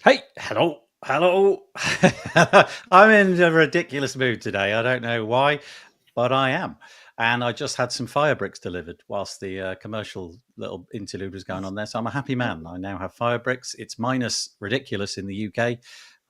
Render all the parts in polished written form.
Hey, hello. I'm in a ridiculous mood today. I don't know why, but I am. And I just had some fire bricks delivered whilst the commercial little interlude was going on there. So I'm a happy man. I now have fire bricks. It's minus ridiculous in the UK.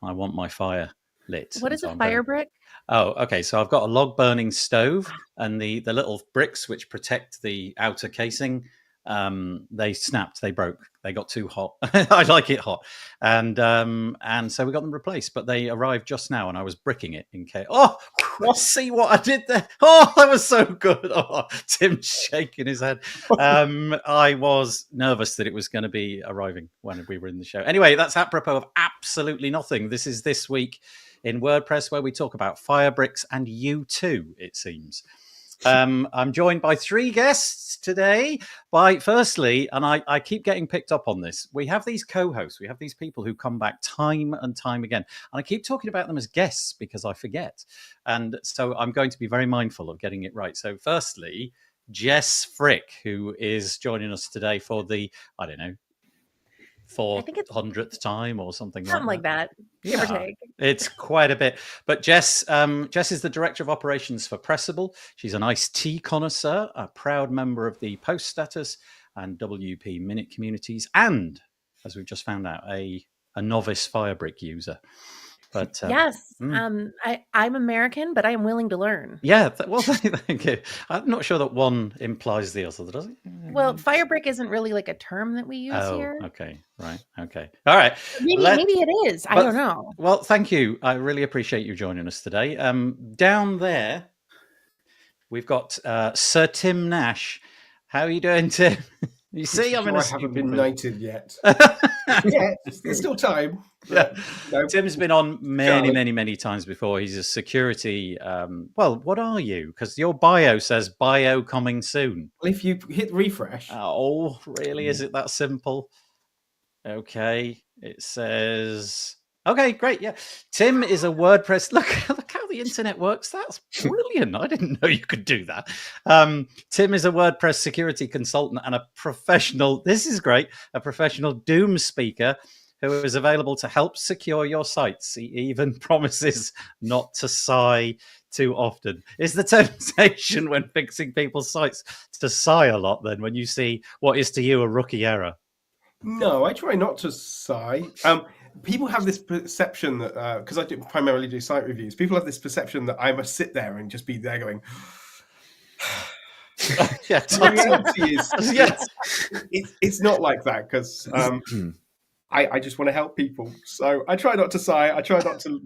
I want my fire lit. What And is so a I'm fire very. brick? Oh, okay. So I've got a log burning stove, and the little bricks which protect the outer casing. They snapped. They broke. They got too hot. I like it hot, and so we got them replaced. But they arrived just now, and I was bricking it in case. Oh, see what I did there? Oh, that was so good. Oh, Tim's shaking his head. I was nervous that it was going to be arriving when we were in the show. Anyway, that's apropos of absolutely nothing. This is this week in WordPress, where we talk about fire bricks and you too, it seems. I'm joined by three guests today. Firstly, and I keep getting picked up on this, we have these co-hosts, we have these people who come back time and time again. And I keep talking about them as guests because I forget. And so I'm going to be very mindful of getting it right. So firstly, Jess Frick, who is joining us today for the, I don't know, I think it's 400th time or something something like that, give or Yeah, take. it's quite a bit. But Jess is the director of operations for Pressable. She's an iced tea connoisseur, a proud member of the Post Status and WP Minute communities, and as we've just found out, a novice Firebrick user. But Yes, I'm American, but I am willing to learn. yeah, well, thank you. I'm not sure that one implies the other, does it? Well, fire brick isn't really like a term that we use Oh, here. okay, right, okay, all right. Maybe it is. I don't know. Well, thank you. I really appreciate you joining us today. Down there, we've got Sir Tim Nash. How are you doing, Tim? You see, I'm in a I haven't been stupid knighted yet. Yeah, there's still time. Yeah. No. Tim's been on many times before. He's a security. Well, what are you? Because your bio says bio coming soon. Well, if you hit refresh, Oh, really? Is it that simple? Okay. It says. Okay, great. Yeah. Tim is a WordPress. Look how the internet works. That's brilliant. I didn't know you could do that. Tim is a WordPress security consultant and a professional. This is great. A professional Doom speaker who is available to help secure your sites. He even promises not to sigh too often. Is the temptation when fixing people's sites to sigh a lot then when you see what is to you a rookie error? no, I try not to sigh. People have this perception that because I primarily do site reviews, people have this perception that I must sit there and just be there going. Yeah, the reality is, yes, it's not like that because I just want to help people. So I try not to sigh. I try not to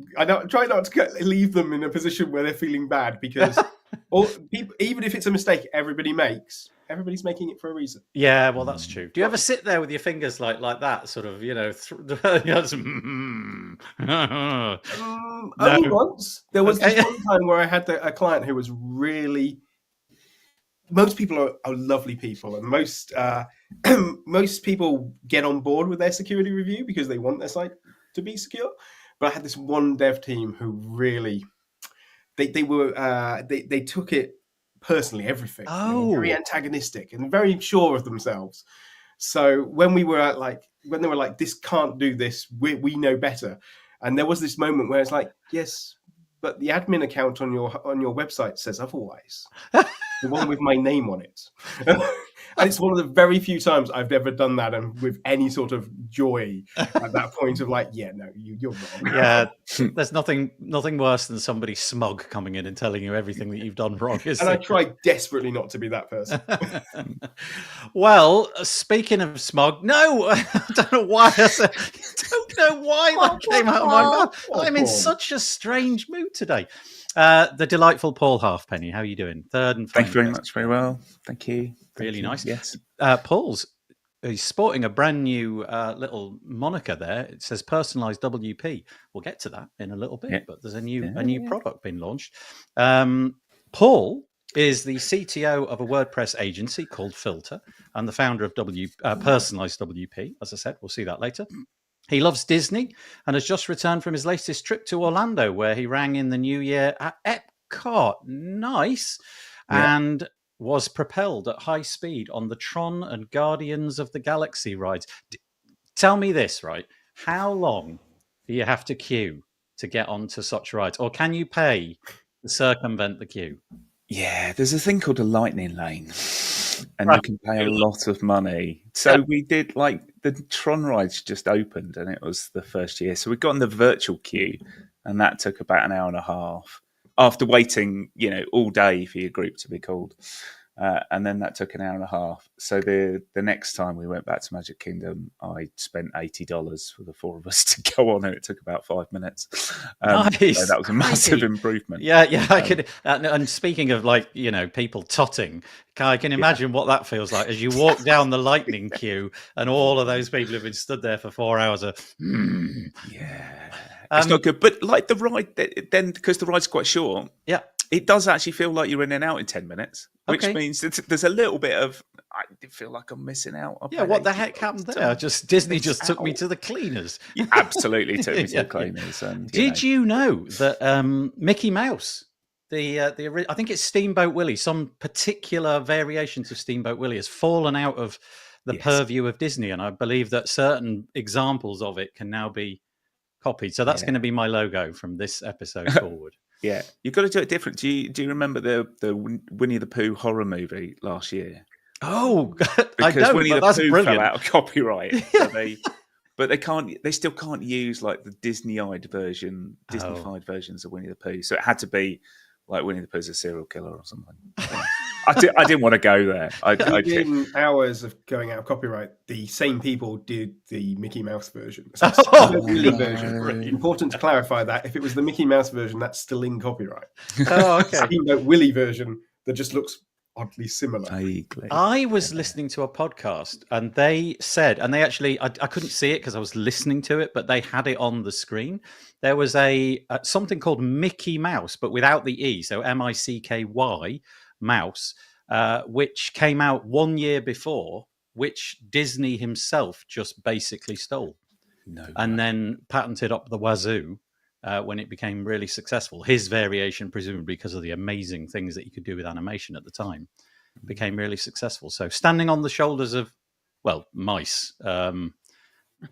leave them in a position where they're feeling bad because people, even if it's a mistake everybody's making it for a reason. Yeah, well, that's true. Do you ever sit there with your fingers like that, sort of, Only once. There was this one time where I had a client who was really. Most people are lovely people, and most people get on board with their security review because they want their site to be secure. But I had this one dev team who really they took it personally, everything. They were very antagonistic and very sure of themselves. So when we were when they were like, "This can't do this. We know better," and there was this moment where it's like, "Yes, but the admin account on your website says otherwise." The one with my name on it. And it's one of the very few times I've ever done that and with any sort of joy at that point of like, yeah, no, you're wrong. Yeah, there's nothing worse than somebody smug coming in and telling you everything that you've done wrong. And I try desperately not to be that person. Well, speaking of smug, no, I don't know why. Don't know why that came out of my mouth. I'm in such a strange mood today. The delightful Paul Halfpennny. How are you doing? Third and thank you very much. Very well. Thank you. Really nice. Yes. He's sporting a brand new little moniker there. It says personalized WP. We'll get to that in a little bit, but there's a new product being launched. Paul is the CTO of a WordPress agency called Filter and the founder of Personalized WP. As I said, we'll see that later. He loves Disney and has just returned from his latest trip to Orlando, where he rang in the new year at Epcot. Nice. Yeah. And was propelled at high speed on the Tron and Guardians of the Galaxy rides. Tell me this, right? How long do you have to queue to get onto such rides? Or can you pay to circumvent the queue? Yeah, there's a thing called a lightning lane, and Right. you can pay a lot of money. So we did, like, the Tron rides just opened, and it was the first year. So we got in the virtual queue, and that took about an hour and a half after waiting, all day for your group to be called. And then that took an hour and a half. So the next time we went back to Magic Kingdom, I spent $80 for the four of us to go on, and it took about 5 minutes. Nice. So that was a massive improvement. Yeah, I could. And speaking of, people totting, I can imagine what that feels like as you walk down the lightning queue, and all of those people who've been stood there for 4 hours are. Yeah, it's not good. But like the ride, then because the ride's quite short. Yeah. It does actually feel like you're in and out in 10 minutes, which means there's a little bit of, I feel like I'm missing out. What the heck happened there? Disney just took me to the cleaners. You absolutely took me to the cleaners. And, Did you know that Mickey Mouse, I think it's Steamboat Willie, some particular variations of Steamboat Willie has fallen out of the purview of Disney, and I believe that certain examples of it can now be copied. So that's going to be my logo from this episode forward. Yeah, you've got to do it different. Do you remember the Winnie the Pooh horror movie last year? Oh, because I don't, Winnie the that's Pooh brilliant. fell out of copyright. So they still can't use like the Disney-eyed version, Disney-fied versions of Winnie the Pooh. So it had to be like Winnie the Pooh's a serial killer or something. I didn't want to go there. Within hours of going out of copyright, the same people did the Mickey Mouse version. So version. Important to clarify that if it was the Mickey Mouse version, that's still in copyright. Oh, okay. Steamboat Willie version that just looks oddly similar. I was listening to a podcast, and they said, and they actually, I couldn't see it because I was listening to it, but they had it on the screen. There was something called Mickey Mouse, but without the E, so MICKY Mouse, which came out 1 year before, which Disney himself just basically stole. And then patented up the wazoo when it became really successful. His variation, presumably because of the amazing things that you could do with animation at the time, became really successful. So standing on the shoulders of, mice in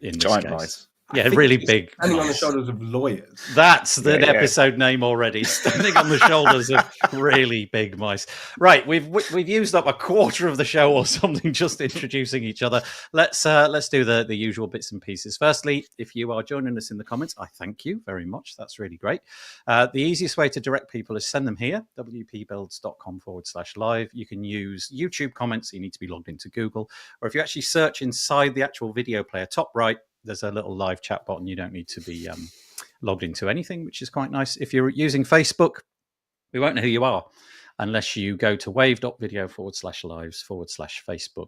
this giant case. mice. Yeah, really big. Standing on the shoulders of lawyers. That's the episode name already. Standing on the shoulders of really big mice. Right, we've used up a quarter of the show or something just introducing each other. Let's do the usual bits and pieces. Firstly, if you are joining us in the comments, I thank you very much. That's really great. The easiest way to direct people is send them here, wpbuilds.com/live. You can use YouTube comments. You need to be logged into Google. Or if you actually search inside the actual video player, top right, there's a little live chat button. You don't need to be logged into anything, which is quite nice. If you're using Facebook, we won't know who you are unless you go to wave.video/lives/Facebook.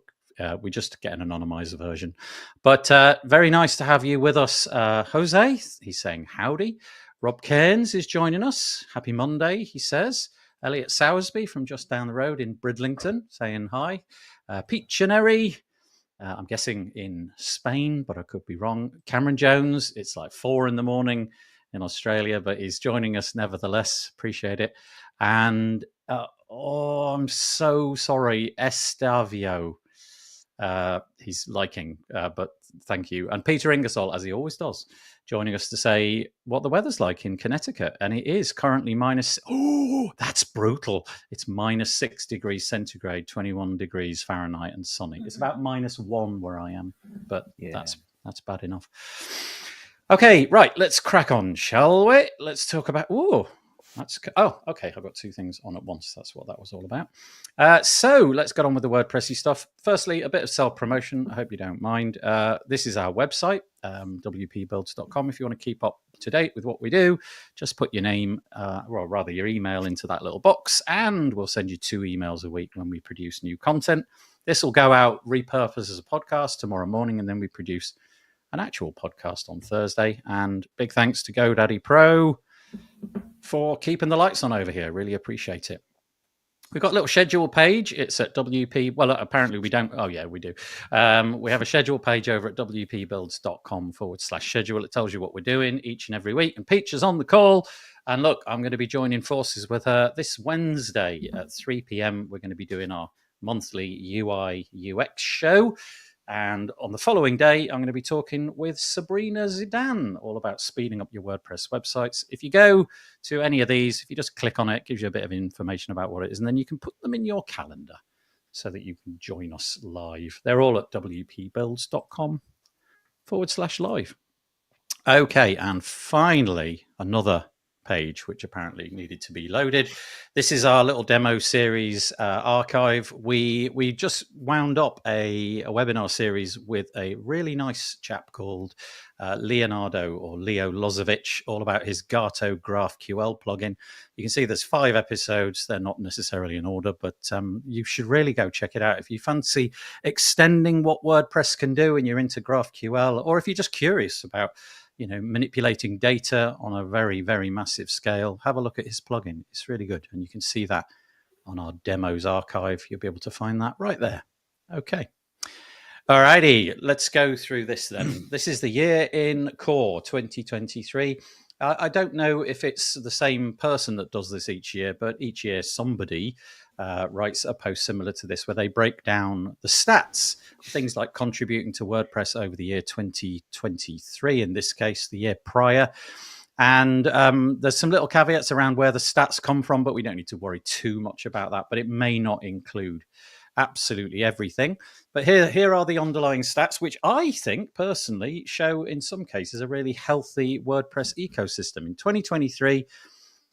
We just get an anonymized version. But very nice to have you with us, Jose. He's saying howdy. Rob Cairns is joining us. Happy Monday, he says. Elliot Sowersby from just down the road in Bridlington saying hi. Pete Chineri. I'm guessing in Spain, but I could be wrong. Cameron Jones, it's like 4 a.m. in Australia, but he's joining us nevertheless. Appreciate it. And, I'm so sorry, Estavio. He's liking, but thank you. And Peter Ingersoll, as he always does, joining us to say what the weather's like in Connecticut. And it is currently that's brutal. It's -6 degrees centigrade, 21 degrees Fahrenheit and sunny. It's about -1 where I am, but that's bad enough. Okay, right. Let's crack on, shall we? Let's talk about, okay. I've got 2 things on at once. That's what that was all about. So let's get on with the WordPressy stuff. Firstly, a bit of self-promotion. I hope you don't mind. This is our website, wpbuilds.com. If you want to keep up to date with what we do, just put your name, or rather your email into that little box, and we'll send you 2 emails a week when we produce new content. This will go out, repurposed as a podcast tomorrow morning, and then we produce an actual podcast on Thursday. And big thanks to GoDaddy Pro for keeping the lights on over here. Really appreciate it. We've got a little schedule page. It's at WP. Well, apparently we don't. Oh, yeah, we do. We have a schedule page over at wpbuilds.com/schedule. It tells you what we're doing each and every week. And Peach is on the call. And look, I'm going to be joining forces with her this Wednesday at 3 p.m. We're going to be doing our monthly UI UX show. And on the following day, I'm going to be talking with Sabrina Zidane, all about speeding up your WordPress websites. If you go to any of these, if you just click on it, it gives you a bit of information about what it is, and then you can put them in your calendar so that you can join us live. They're all at wpbuilds.com/live. Okay, and finally, another page which apparently needed to be loaded. This is our little demo series archive. We just wound up a webinar series with a really nice chap called Leonardo or Leo Lozovic, all about his Gato GraphQL plugin. You can see there's 5 episodes. They're not necessarily in order, but you should really go check it out if you fancy extending what WordPress can do and you're into GraphQL, or if you're just curious about manipulating data on a very, very massive scale. Have a look at his plugin. It's really good. And you can see that on our demos archive. You'll be able to find that right there. Okay. All righty. Let's go through this then. This is the year in core 2023. I don't know if it's the same person that does this each year, but each year somebody writes a post similar to this where they break down the stats, things like contributing to WordPress over the year 2023, in this case, the year prior. And there's some little caveats around where the stats come from, but we don't need to worry too much about that. But it may not include absolutely everything. But here are the underlying stats, which I think personally show in some cases a really healthy WordPress ecosystem. In 2023,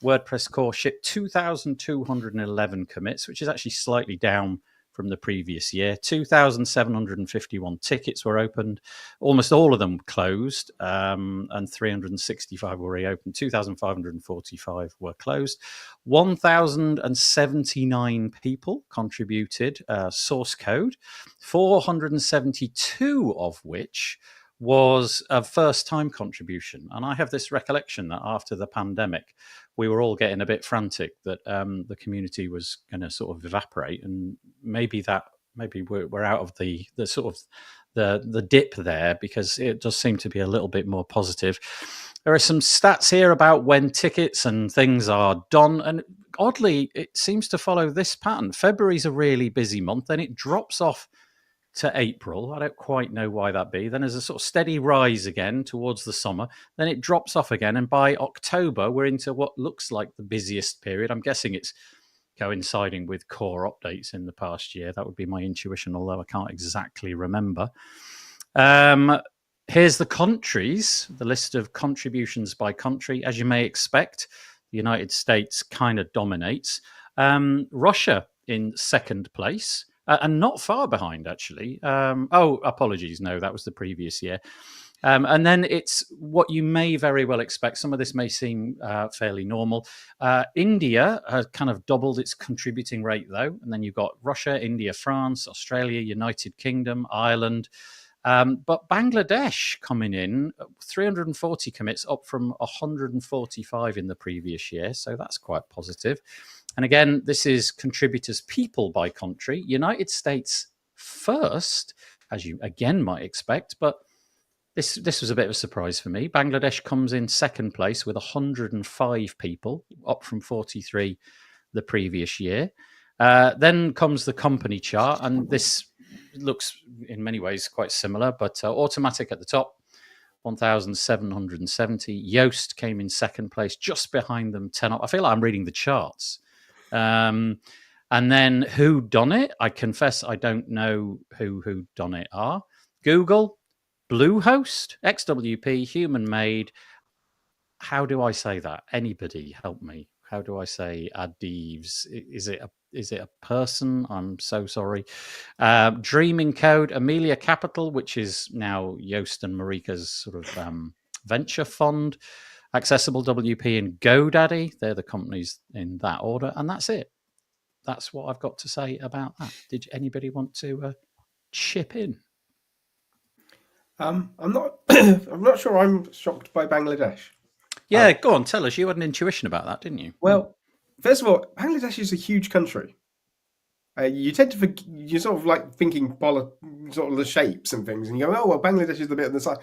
WordPress core shipped 2,211 commits, which is actually slightly down from the previous year. 2,751 tickets were opened. Almost all of them closed, and 365 were reopened. 2,545 were closed. 1,079 people contributed source code, 472 of which was a first-time contribution. And I have this recollection that after the pandemic, we were all getting a bit frantic that the community was going to sort of evaporate, and maybe we're out of the sort of the dip there, because it does seem to be a little bit more positive. There are some stats here about when tickets and things are done, and oddly, it seems to follow this pattern. February's a really busy month, then it drops off to April. I don't quite know why that be. Then there's a sort of steady rise again towards the summer. Then it drops off again. And by October, we're into what looks like the busiest period. I'm guessing it's coinciding with core updates in the past year. That would be my intuition, although I can't exactly remember. Here's the countries, the list of contributions by country. As you may expect, the United States kind of dominates. Russia in second place. And not far behind, actually. Apologies. No, that was the previous year. And then it's what you may very well expect. Some of this may seem fairly normal. India has kind of doubled its contributing rate, though. And then you've got Russia, India, France, Australia, United Kingdom, Ireland. But Bangladesh coming in, 340 commits, up from 145 in the previous year. So that's quite positive. And again, this is contributors people by country. United States first, as you again might expect, but this was a bit of a surprise for me. Bangladesh comes in second place with 105 people, up from 43 the previous year. Then comes the company chart, and this looks in many ways quite similar, but Automatic at the top, 1,770. Yoast came in second place, just behind them, 10 up. I feel like I'm reading the charts. And then who done it? I confess I don't know who done it are. Google, Bluehost, XWP, Human Made. How do I say that? Anybody help me? How do I say Adivs? Is it a person? I'm so sorry. Dreaming Code, Amelia Capital, which is now Yoast and Marika's sort of venture fund. Accessible WP and GoDaddy. They're the companies in that order. And that's it. That's what I've got to say about that. Did anybody want to chip in? I'm not I'm not sure I'm shocked by Bangladesh. Yeah, go on, tell us. You had an intuition about that, didn't you? Well, first of all, Bangladesh is a huge country. You tend to you're sort of like thinking sort of the shapes and things, and you go, oh well, Bangladesh is the bit on the side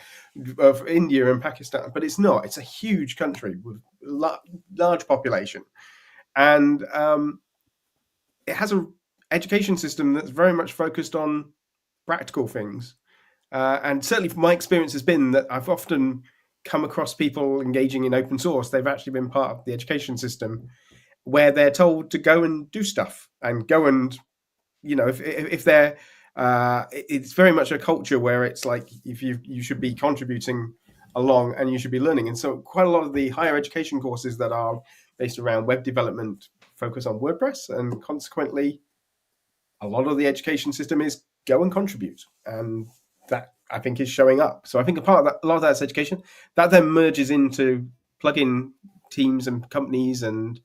of India and Pakistan, but it's not. It's a huge country with large population, and it has an education system that's very much focused on practical things. And certainly from my experience has been that I've often come across people engaging in open source. They've actually been part of the education system where they're told to go and do stuff and go and, if they're, it's very much a culture where it's like, if you should be contributing along and you should be learning. And so quite a lot of the higher education courses that are based around web development focus on WordPress, and consequently a lot of the education system is go and contribute, and that I think is showing up. So I think a lot of that's education that then merges into plugin teams and companies and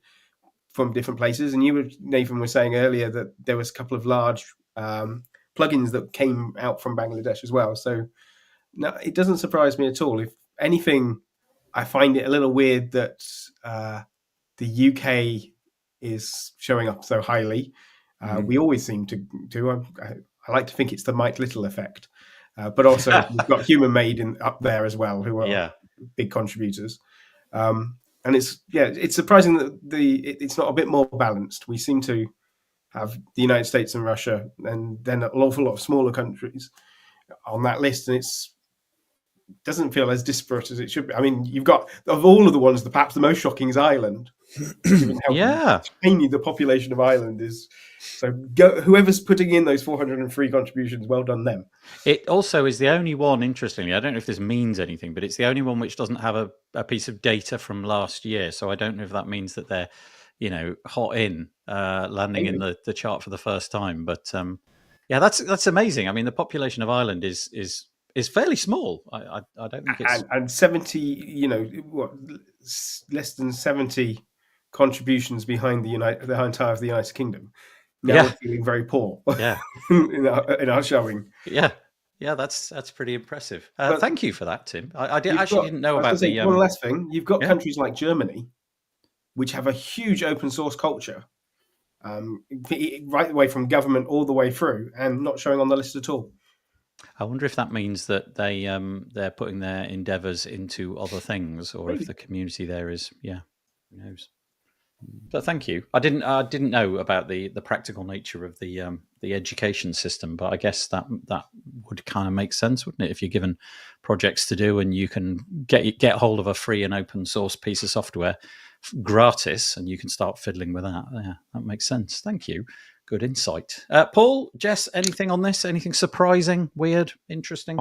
from different places. And Nathan was saying earlier that there was a couple of large plugins that came out from Bangladesh as well. So no, it doesn't surprise me at all. If anything, I find it a little weird that the UK is showing up so highly. We always seem to do. I like to think it's the Mike Little effect, but also we've got Human Made up there as well, who are big contributors. And it's surprising that it's not a bit more balanced. We seem to have the United States and Russia, and then an awful lot of smaller countries on that list, and doesn't feel as disparate as it should be. I mean, you've got, of all of the ones, perhaps the most shocking is Ireland. Given how tiny the population of Ireland is. So whoever's putting in those 403 contributions, well done them. It also is the only one, interestingly, I don't know if this means anything, but it's the only one which doesn't have a piece of data from last year. So I don't know if that means that they're, hot in, landing in the chart for the first time. But that's amazing. I mean, the population of Ireland is fairly small. I don't think it's... And 70, less than 70 contributions behind the entire of the United Kingdom. Now we're feeling very poor. in our showing. Yeah, that's pretty impressive. Thank you for that, Tim. I didn't know about the. One last thing, you've got countries like Germany, which have a huge open source culture, right away from government all the way through, and not showing on the list at all. I wonder if that means that they're putting their endeavours into other things, or if the community there is, who knows. But thank you. I didn't know about the practical nature of the education system, but I guess that would kind of make sense, wouldn't it? If you're given projects to do and you can get hold of a free and open source piece of software gratis, and you can start fiddling with that. Yeah, that makes sense. Thank you. Good insight. Paul, Jess, anything on this? Anything surprising, weird, interesting?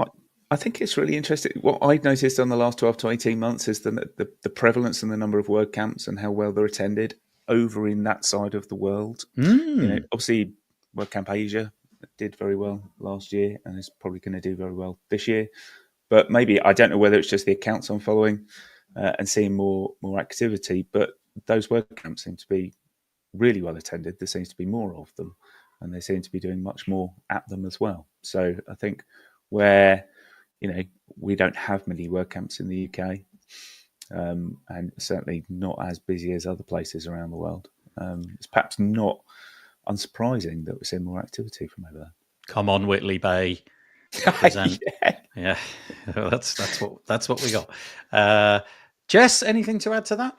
I think it's really interesting. What I've noticed on the last 12 to 18 months is the prevalence and the number of WordCamps and how well they're attended over in that side of the world. Obviously, WordCamp Asia did very well last year and is probably going to do very well this year. But maybe, I don't know whether it's just the accounts I'm following and seeing more activity, but those WordCamps seem to be really well attended. There seems to be more of them, and they seem to be doing much more at them as well. So I think where we don't have many WordCamps in the UK, and certainly not as busy as other places around the world. It's perhaps not unsurprising that we're seeing more activity from over there. Come on, Whitley Bay. Yeah. That's what we got. Jess, anything to add to that?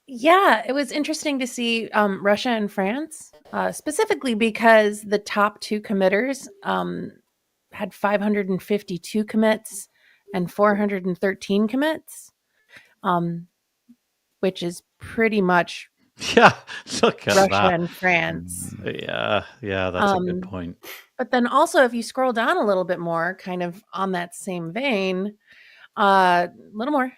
Yeah, it was interesting to see Russia and France, specifically because the top two committers had 552 commits and 413 commits, which is pretty much look at Russia that. and France. Yeah, that's a good point. But then also, if you scroll down a little bit more, kind of on that same vein, a little more.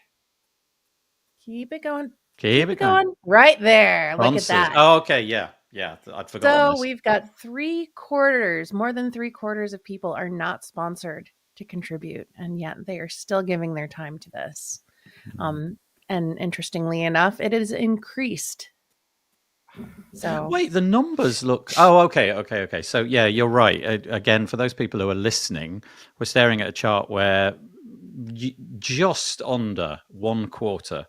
Keep it going. Keep it going. Right there. Sponsors. Look at that. Oh, okay. Yeah. I'd forgotten. So we've got more than 3/4 of people are not sponsored to contribute, and yet they are still giving their time to this. And interestingly enough, it is increased. So wait, the numbers look. Oh, okay. So yeah, you're right. Again, for those people who are listening, we're staring at a chart where just under 1/4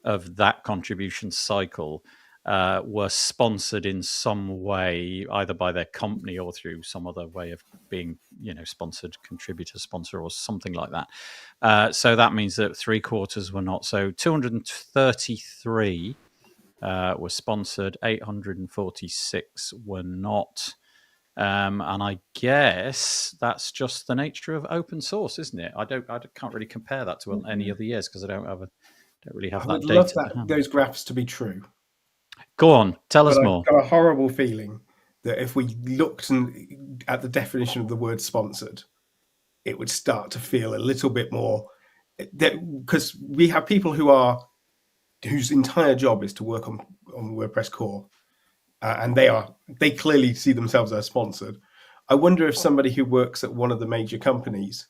of that contribution cycle were sponsored in some way, either by their company or through some other way of being, sponsored, contributor, sponsor, or something like that. So that means that 3/4 were not. So 233 were sponsored, 846 were not. And I guess that's just the nature of open source, isn't it? I can't really compare that to any other years because I don't really have I that would data love to that hand. those graphs to be true. Go on, tell us But more. I've got a horrible feeling that if we looked at the definition of the word sponsored, it would start to feel a little bit more, because we have people whose entire job is to work on WordPress core, and they clearly see themselves as sponsored. I wonder if somebody who works at one of the major companies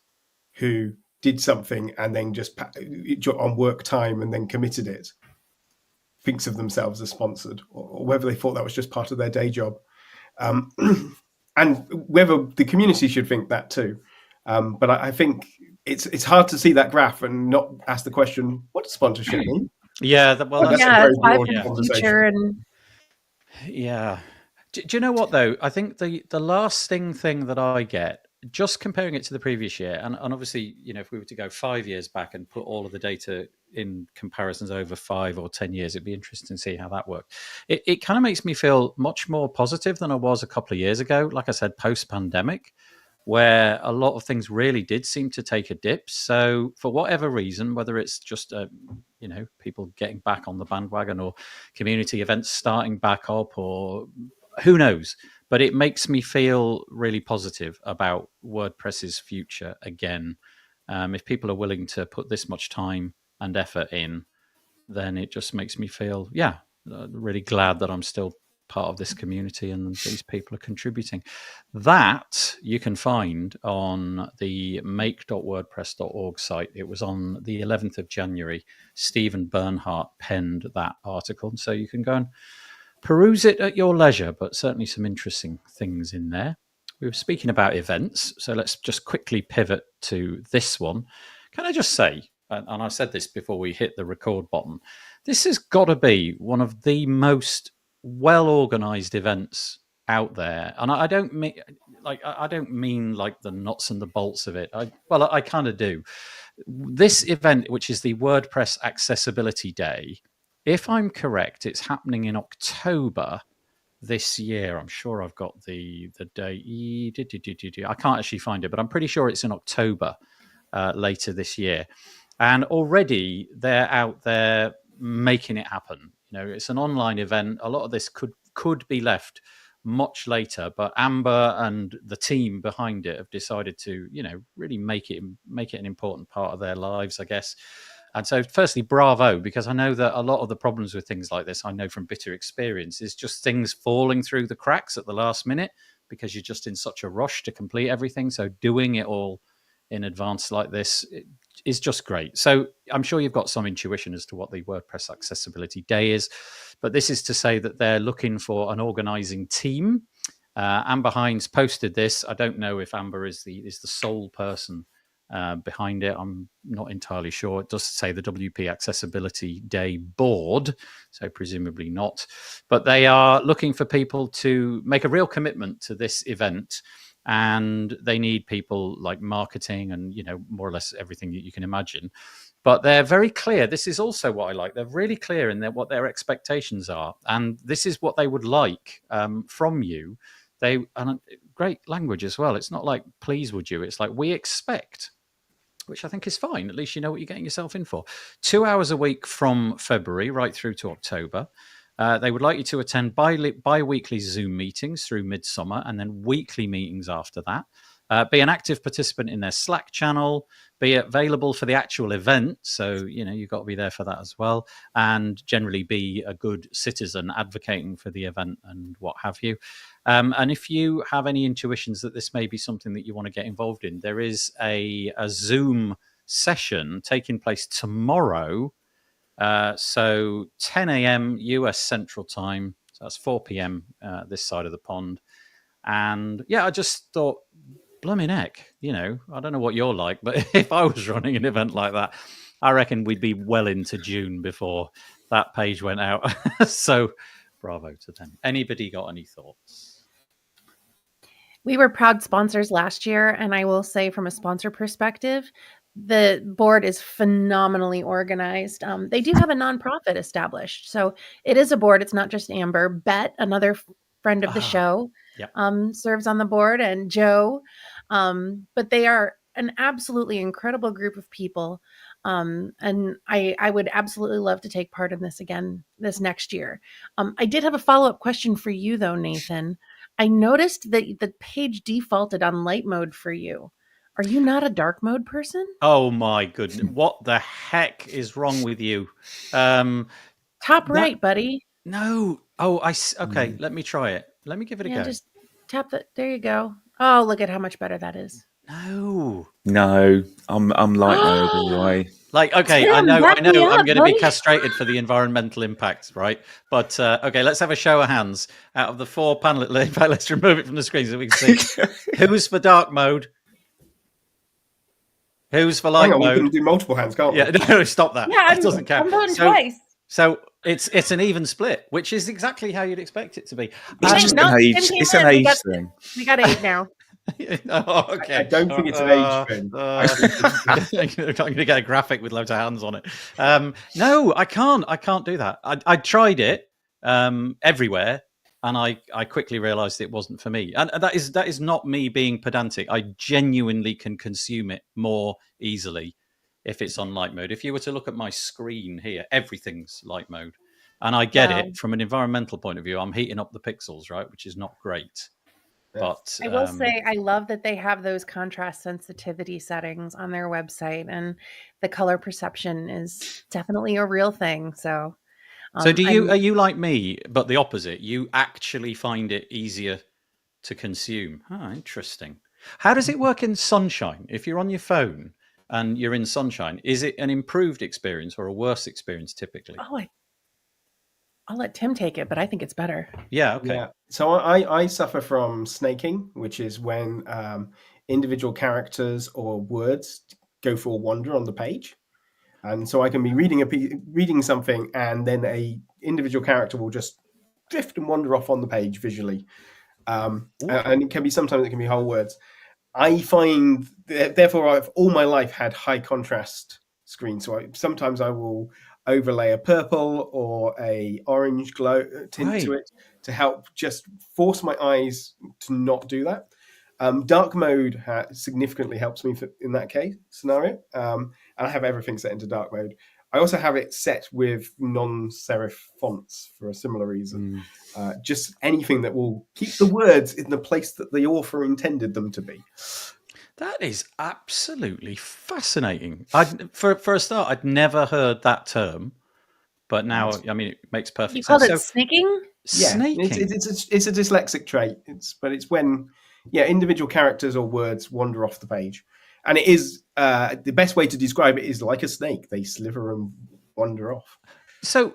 who did something and then just on work time and then committed it thinks of themselves as sponsored, or whether they thought that was just part of their day job, and whether the community should think that too. But I think it's hard to see that graph and not ask the question, what does sponsorship mean? Yeah, well, that's a Yeah, very it's live broad in the conversation. future, and yeah. Do you know what though? I think the lasting thing that I get, just comparing it to the previous year, and obviously, if we were to go 5 years back and put all of the data in comparisons over 5 or 10 years, it'd be interesting to see how that worked. It kind of makes me feel much more positive than I was a couple of years ago. Like I said, post-pandemic, where a lot of things really did seem to take a dip. So for whatever reason, whether it's just people getting back on the bandwagon or community events starting back up, or who knows, but it makes me feel really positive about WordPress's future again. If people are willing to put this much time and effort in, then it just makes me feel, really glad that I'm still part of this community and these people are contributing. That you can find on the make.wordpress.org site. It was on the 11th of January. Stephen Bernhardt penned that article, so you can go and peruse it at your leisure, but certainly some interesting things in there. We were speaking about events, so let's just quickly pivot to this one. Can I just say, and I said this before we hit the record button, this has got to be one of the most well-organized events out there. And I don't mean like the nuts and the bolts of it. I kind of do. This event, which is the WordPress Accessibility Day, if I'm correct, it's happening in October this year. I'm sure I've got the date. I can't actually find it, but I'm pretty sure it's in October later this year. And already they're out there making it happen. It's an online event. A lot of this could be left much later, but Amber and the team behind it have decided to, really make it an important part of their lives, I guess. And so, firstly, bravo, because I know that a lot of the problems with things like this, I know from bitter experience, is just things falling through the cracks at the last minute because you're just in such a rush to complete everything. So doing it all in advance like this is just great. So I'm sure you've got some intuition as to what the WordPress Accessibility Day is, but this is to say that they're looking for an organizing team. Amber Hines posted this. I don't know if Amber is the sole person behind it. I'm not entirely sure. It does say the WP Accessibility Day board, so presumably not. But they are looking for people to make a real commitment to this event, and they need people like marketing and more or less everything that you can imagine. But they're very clear. This is also what I like. They're really clear in what their expectations are, and this is what they would like from you. And great language as well. It's not like please would you. It's like we expect, which I think is fine. At least you know what you're getting yourself in for. 2 hours a week from February right through to October. They would like you to attend bi-weekly Zoom meetings through midsummer and then weekly meetings after that. Be an active participant in their Slack channel, be available for the actual event. So, you've got to be there for that as well. And generally be a good citizen advocating for the event and what have you. And if you have any intuitions that this may be something that you want to get involved in, there is a Zoom session taking place tomorrow. So 10 a.m. US Central Time. So that's 4 p.m. This side of the pond. And I just thought, blooming heck, I don't know what you're like, but if I was running an event like that, I reckon we'd be well into June before that page went out. So bravo to them. Anybody got any thoughts? We were proud sponsors last year, and I will say from a sponsor perspective, the board is phenomenally organized. They do have a nonprofit established. So it is a board. It's not just Amber. Bet, another friend of the show, serves on the board, and Joe. But they are an absolutely incredible group of people. And I would absolutely love to take part in this again this next year. I did have a follow-up question for you, though, Nathan. I noticed that the page defaulted on light mode for you. Are you not a dark mode person? Oh my goodness. What the heck is wrong with you? Top right, buddy. No. Oh, okay. Let me try it. Let me give it a go. Just tap that. There you go. Oh, look at how much better that is. No, I'm light mode all the way. Like, okay, Tim, I know back me I'm up, going to be buddy. castrated for the environmental impacts, right? But okay, let's have a show of hands. Out of the 4 panel, let's remove it from the screen so we can see who's for dark mode, who's for light Hang on, we mode. can do multiple hands, can't we? Yeah, no, stop that. Yeah, It doesn't count. I'm voting twice. So it's an even split, which is exactly how you'd expect it to be. It's just an age. It's an age thing. We got 8 now. Oh, okay. I don't think it's an age thing. I'm going to get a graphic with loads of hands on it. No, I can't do that. I tried it everywhere, and I quickly realised it wasn't for me. And that is not me being pedantic. I genuinely can consume it more easily if it's on light mode. If you were to look at my screen here, everything's light mode, and I get it from an environmental point of view. I'm heating up the pixels, right, which is not great. But I will say I love that they have those contrast sensitivity settings on their website, and the color perception is definitely a real thing. So are you like me, but the opposite? You actually find it easier to consume. Interesting. How does it work in sunshine? If you're on your phone and you're in sunshine, is it an improved experience or a worse experience typically? I'll let Tim take it, but I think it's better. Yeah, okay. Yeah. So I suffer from snaking, which is when individual characters or words go for a wander on the page. And so I can be reading something, and then a individual character will just drift and wander off on the page visually. And it can be sometimes it can be whole words. I find, therefore, I've all my life had high contrast screens. So sometimes I will overlay a purple or a orange glow tint to it to help just force my eyes to not do that. Dark mode significantly helps me in that case scenario. And I have everything set into dark mode. I also have it set with non-serif fonts for a similar reason. Just anything that will keep the words in the place that the author intended them to be. That is absolutely fascinating. For a start, I'd never heard that term, but now, I mean, it makes perfect You sense. called it snaking? Yeah, snaking. It's a dyslexic trait. It's when individual characters or words wander off the page, and it is the best way to describe it is like a snake. They slither and wander off. So,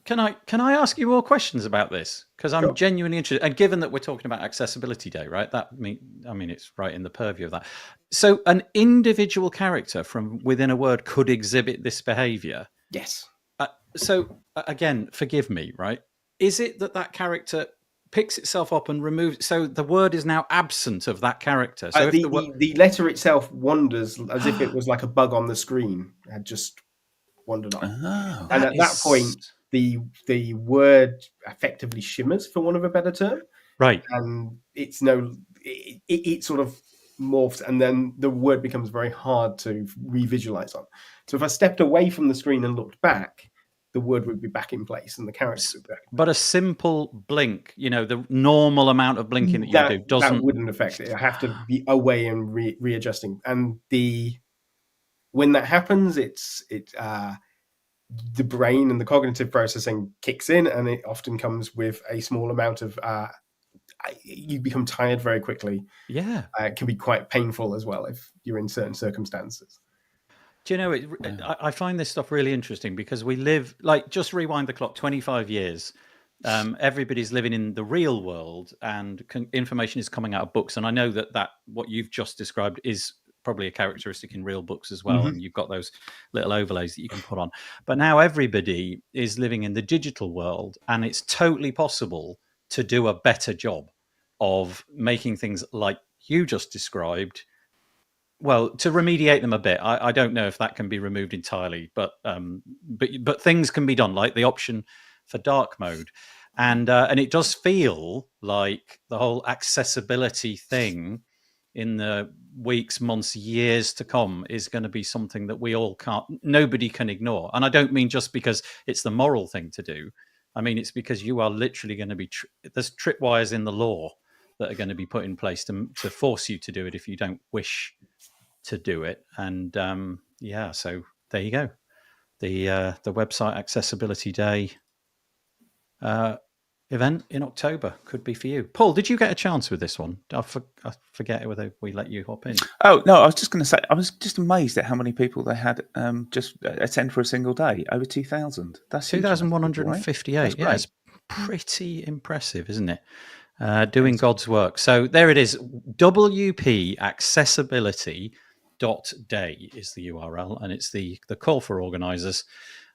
can I ask you more questions about this? Because I'm genuinely interested. And given that we're talking about Accessibility Day, right? I mean, it's right in the purview of that. So, an individual character from within a word could exhibit this behaviour. Yes. So, again, forgive me, right? Is it that character picks itself up and removes? So the word is now absent of that character. So the letter itself wanders as if it was like a bug on the screen had just wandered off. And at that point, the word effectively shimmers, for want of a better term. Right. And it sort of morphs, and then the word becomes very hard to revisualize on. So if I stepped away from the screen and looked back, the word would be back in place and the character would be back. But a simple blink, the normal amount of blinking that you do doesn't... That wouldn't affect it. I have to be away and readjusting. And when that happens, it's the brain and the cognitive processing kicks in, and it often comes with a small amount of you become tired very quickly. Yeah. It can be quite painful as well if you're in certain circumstances. Do you know, I find this stuff really interesting because we live, just rewind the clock 25 years. Everybody's living in the real world, and information is coming out of books. And I know that what you've just described is probably a characteristic in real books as well. Mm-hmm. And you've got those little overlays that you can put on. But now everybody is living in the digital world, and it's totally possible to do a better job of making things like you just described. Well, to remediate them a bit, I don't know if that can be removed entirely, but things can be done, like the option for dark mode. and it does feel like the whole accessibility thing in the weeks, months, years to come is going to be something that nobody can ignore. And I don't mean just because it's the moral thing to do. I mean, it's because you are literally going to be, there's tripwires in the law that are going to be put in place to force you to do it if you don't wish to do it. And so there you go. The Website Accessibility Day event in October could be for you. Paul, did you get a chance with this one? I forget whether we let you hop in. Oh, no, I was just going to say, I was just amazed at how many people they had just attend for a single day. Over 2,000. That's 2,158. Right? Yeah, it's pretty impressive, isn't it? Doing God's work. So there it is. WPAccessibility.day is the URL, and it's the call for organisers.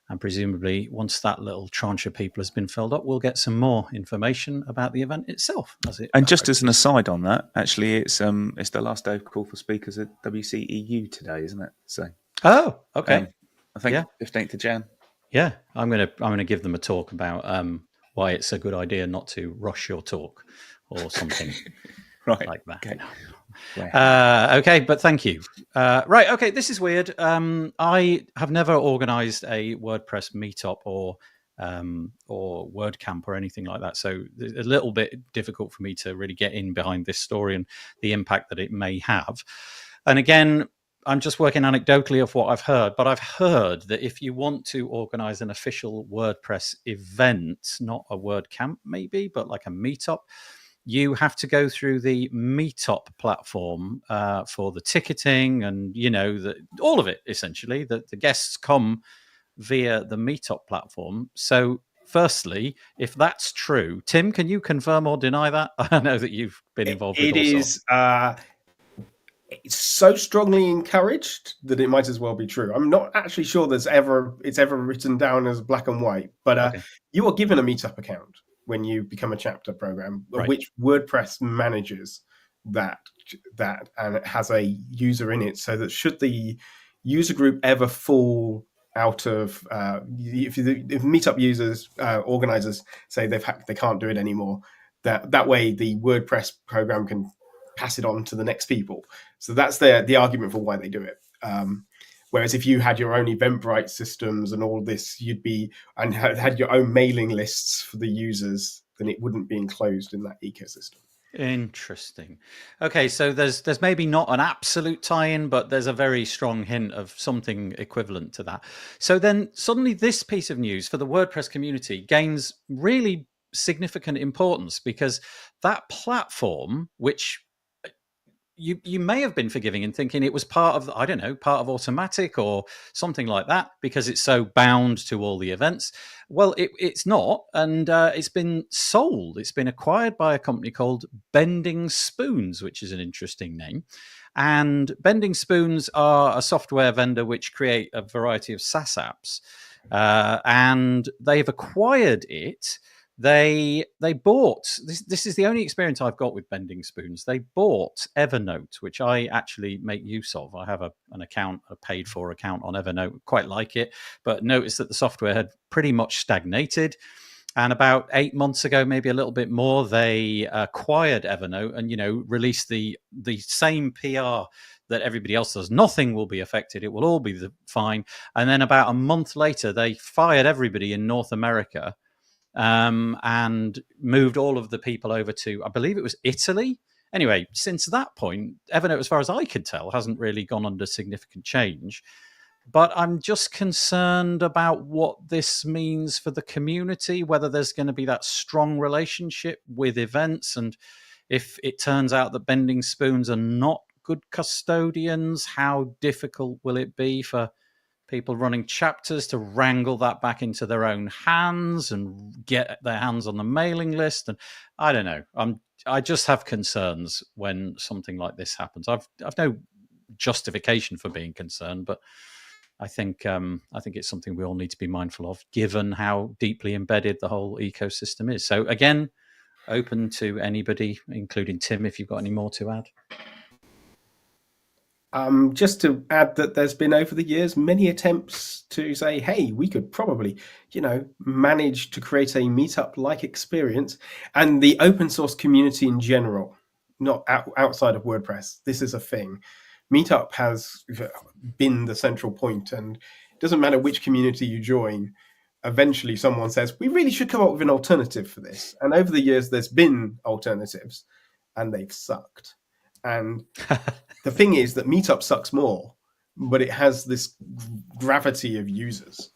And presumably, once that little tranche of people has been filled up, we'll get some more information about the event itself. And just as an aside on that, actually, it's the last day of call for speakers at WCEU today, isn't it? So. Oh, okay. I think 15th of Jan. Yeah, I'm gonna give them a talk about why it's a good idea not to rush your talk or something right like that. Okay. Okay, but thank you. Right, okay, this is weird. I have never organised a WordPress meetup or WordCamp or anything like that, so it's a little bit difficult for me to really get in behind this story and the impact that it may have. And again, I'm just working anecdotally of what I've heard, but I've heard that if you want to organise an official WordPress event, not a WordCamp maybe, but like a meetup, you have to go through the Meetup platform for the ticketing and, all of it, essentially. The guests come via the Meetup platform. So firstly, if that's true, Tim, can you confirm or deny that? I know that you've been involved with it. It's so strongly encouraged that it might as well be true. I'm not actually sure it's ever written down as black and white, but you are given a Meetup account when you become a chapter program, right, which WordPress manages that, and it has a user in it, so that should the user group ever fall out of, if Meetup users, organizers say they can't do it anymore, that way the WordPress program can pass it on to the next people. So that's the argument for why they do it. Whereas if you had your own Eventbrite systems and all this, you'd be and had your own mailing lists for the users, then it wouldn't be enclosed in that ecosystem. Interesting. Okay, so there's maybe not an absolute tie-in, but there's a very strong hint of something equivalent to that. So then suddenly this piece of news for the WordPress community gains really significant importance, because that platform, which you may have been forgiving in thinking it was part of Automatic or something like that, because it's so bound to all the events. Well, it's not, and it's been sold. It's been acquired by a company called Bending Spoons, which is an interesting name. And Bending Spoons are a software vendor which create a variety of SaaS apps, and they've acquired it. They bought this is the only experience I've got with Bending Spoons. They bought Evernote, which I actually make use of. I have an account, a paid for account on Evernote, quite like it, but noticed that the software had pretty much stagnated. And about 8 months ago, maybe a little bit more, they acquired Evernote and released the same PR that everybody else does. Nothing will be affected. It will all be fine. And then about a month later, they fired everybody in North America. And moved all of the people over to, I believe it was Italy. Anyway, since that point, Evernote, as far as I could tell, hasn't really gone under significant change. But I'm just concerned about what this means for the community, whether there's going to be that strong relationship with events. And if it turns out that Bending Spoons are not good custodians, how difficult will it be for people running chapters to wrangle that back into their own hands and get their hands on the mailing list? And I don't know. I just have concerns when something like this happens. I've no justification for being concerned, but I think it's something we all need to be mindful of, given how deeply embedded the whole ecosystem is. So again, open to anybody, including Tim, if you've got any more to add. Just to add that there's been over the years many attempts to say, hey, we could probably, manage to create a meetup-like experience, and the open source community in general, not outside of WordPress. This is a thing. Meetup has been the central point, and it doesn't matter which community you join. Eventually, someone says, we really should come up with an alternative for this. And over the years, there's been alternatives, and they've sucked. And the thing is that Meetup sucks more, but it has this gravity of users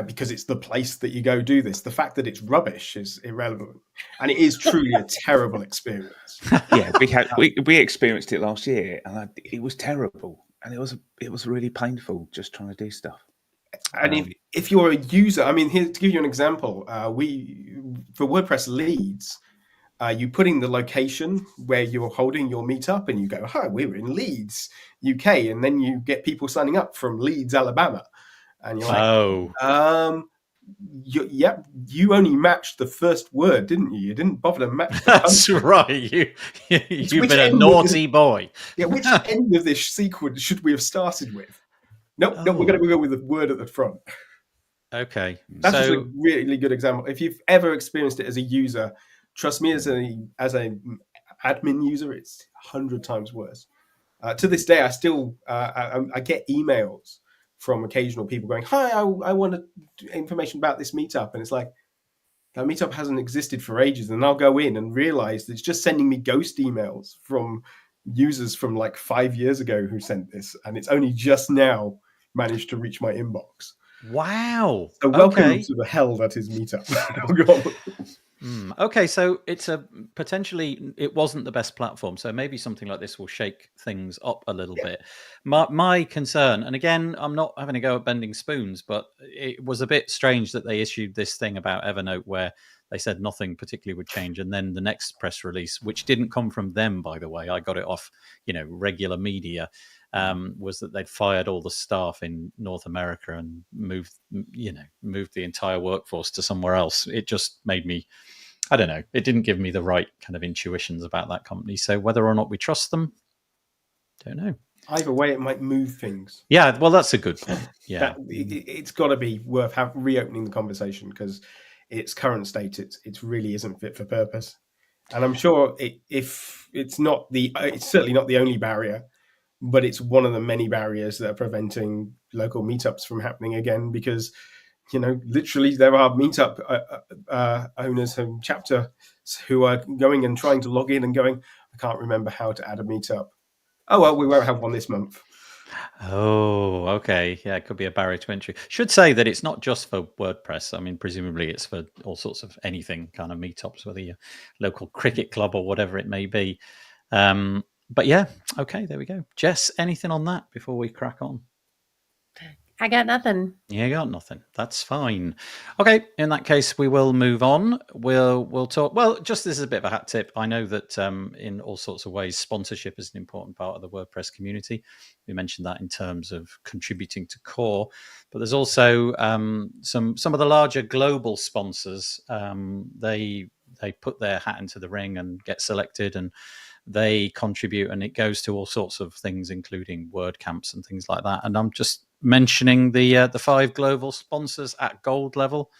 because it's the place that you go do this. The fact that it's rubbish is irrelevant, and it is truly a terrible experience. Yeah, we experienced it last year, and it was terrible, and it was really painful just trying to do stuff. And if you're a user, I mean, here to give you an example, for WordPress leads. You put in the location where you're holding your meetup, and you go, "Hi, we're in Leeds, UK," and then you get people signing up from Leeds, Alabama, and you're like, you only matched the first word, didn't you? You didn't bother to match the That's country." right. You've been a naughty boy. Yeah, which end of this sequence should we have started with? Nope, we're going to go with the word at the front. Okay, that's just a really good example. If you've ever experienced it as a user, trust me, as an admin user, it's 100 times worse. To this day, I still I get emails from occasional people going, "Hi, I want information about this meetup," and it's like, that meetup hasn't existed for ages. And I'll go in and realize that it's just sending me ghost emails from users from like 5 years ago who sent this, and it's only just now managed to reach my inbox. Wow. So welcome to the hell that is Meetup. Okay, so it's potentially it wasn't the best platform, so maybe something like this will shake things up a little bit. My concern, and again, I'm not having a go at bending spoons, but it was a bit strange that they issued this thing about Evernote where they said nothing particularly would change, and then the next press release, which didn't come from them, by the way, I got it off regular media, was that they'd fired all the staff in North America and moved the entire workforce to somewhere else. It just made me, I don't know, it didn't give me the right kind of intuitions about that company. So whether or not we trust them, don't know. Either way, it might move things. Yeah, well, that's a good point. Yeah, it's got to be worth reopening the conversation, because its current state, it really isn't fit for purpose. And I'm sure if it's certainly not the only barrier, but it's one of the many barriers that are preventing local meetups from happening again, because, literally there are meetup owners and chapters who are going and trying to log in and going, I can't remember how to add a meetup. Oh, well, we won't have one this month. Oh, okay. Yeah, it could be a barrier to entry. Should say that it's not just for WordPress. I mean, presumably it's for all sorts of anything kind of meetups, whether you're local cricket club or whatever it may be. But yeah, okay, there we go. Jess, anything on that before we crack on? I got nothing. You got nothing. That's fine. Okay, in that case, we will move on. We'll talk. Well, just this is a bit of a hat tip. I know that in all sorts of ways, sponsorship is an important part of the WordPress community. We mentioned that in terms of contributing to core, but there's also some of the larger global sponsors. They put their hat into the ring and get selected, and they contribute, and it goes to all sorts of things, including WordCamps and things like that. And I'm just mentioning the 5 global sponsors at gold level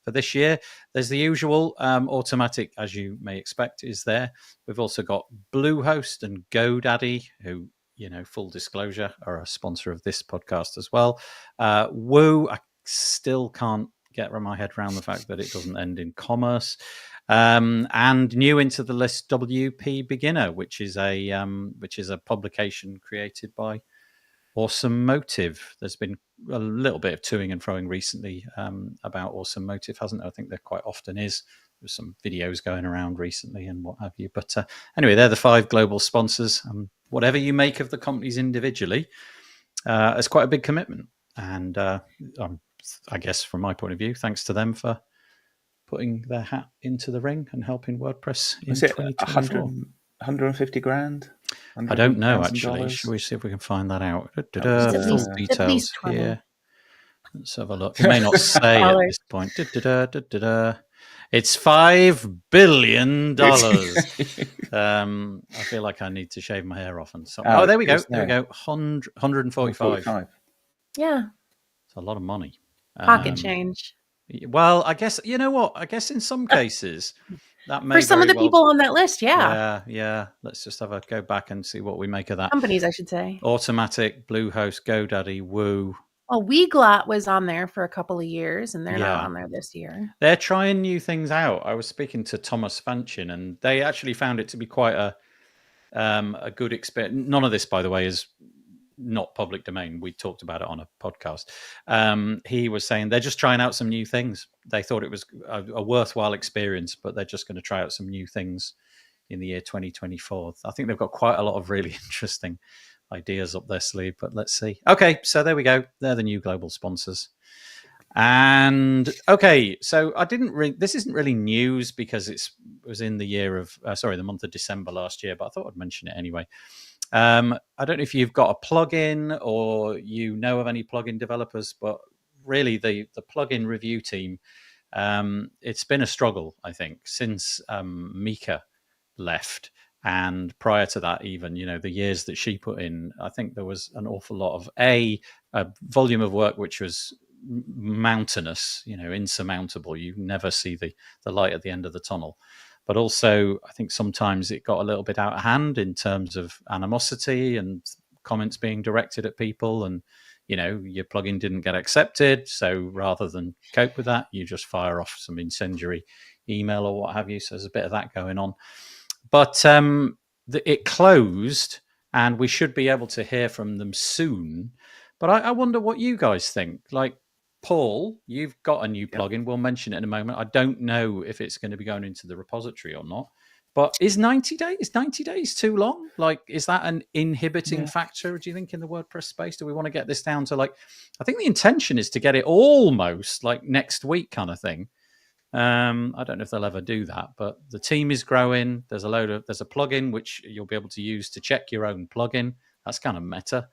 for this year. There's the usual Automatic, as you may expect, is there. We've also got Bluehost and GoDaddy, who, full disclosure, are a sponsor of this podcast as well. Woo, I still can't get my head around the fact that it doesn't end in commerce. And new into the list, WP Beginner, which is a publication created by Awesome Motive. There's been a little bit of toing and froing recently about Awesome Motive, hasn't there? I think there quite often is. There's some videos going around recently and what have you. But anyway, they're the 5 global sponsors. Whatever you make of the companies individually, it's quite a big commitment. And I guess from my point of view, thanks to them for putting their hat into the ring and helping WordPress in 2024. 150 grand? I don't know, actually. Shall we see if we can find that out? Full details here. Let's have a look. It may not say at this point. It's $5 billion. I feel like I need to shave my hair off and something. Oh, there we go. There we go. 145. Yeah. It's a lot of money. Pocket change. Well, I guess, you know what? I guess in some cases that may For some of the very well- people on that list, yeah. Yeah. Let's just have a go back and see what we make of that. Companies, I should say. Automatic, Bluehost, GoDaddy, Woo. Well, Weglot was on there for a couple of years, and they're not on there this year. They're trying new things out. I was speaking to Thomas Fanchin, and they actually found it to be quite a good experience. None of this, by the way, is not public domain. We talked about it on a podcast. He was saying they're just trying out some new things. They thought it was a worthwhile experience, but they're just going to try out some new things in the year 2024. I think they've got quite a lot of really interesting ideas up their sleeve, but let's see. Okay, so there we go. They're the new global sponsors. And okay, so this isn't really news because it was in the year of the month of December last year, but I thought I'd mention it anyway. I don't know if you've got a plugin or you know of any plugin developers, but really the plugin review team, it's been a struggle, I think, since Mika left. And prior to that, even, the years that she put in, I think there was an awful lot of a volume of work which was mountainous, insurmountable. You never see the light at the end of the tunnel. But also, I think sometimes it got a little bit out of hand in terms of animosity and comments being directed at people. And, your plugin didn't get accepted. So rather than cope with that, you just fire off some incendiary email or what have you. So there's a bit of that going on. But it closed, and we should be able to hear from them soon. But I wonder what you guys think. Like, Paul, you've got a new plugin. We'll mention it in a moment. I don't know if it's going to be going into the repository or not. But is 90 days too long? Like, is that an inhibiting factor, do you think, in the WordPress space? Do we want to get this down to, like, I think the intention is to get it almost like next week kind of thing. I don't know if they'll ever do that, but the team is growing. There's a plugin which you'll be able to use to check your own plugin. That's kind of meta.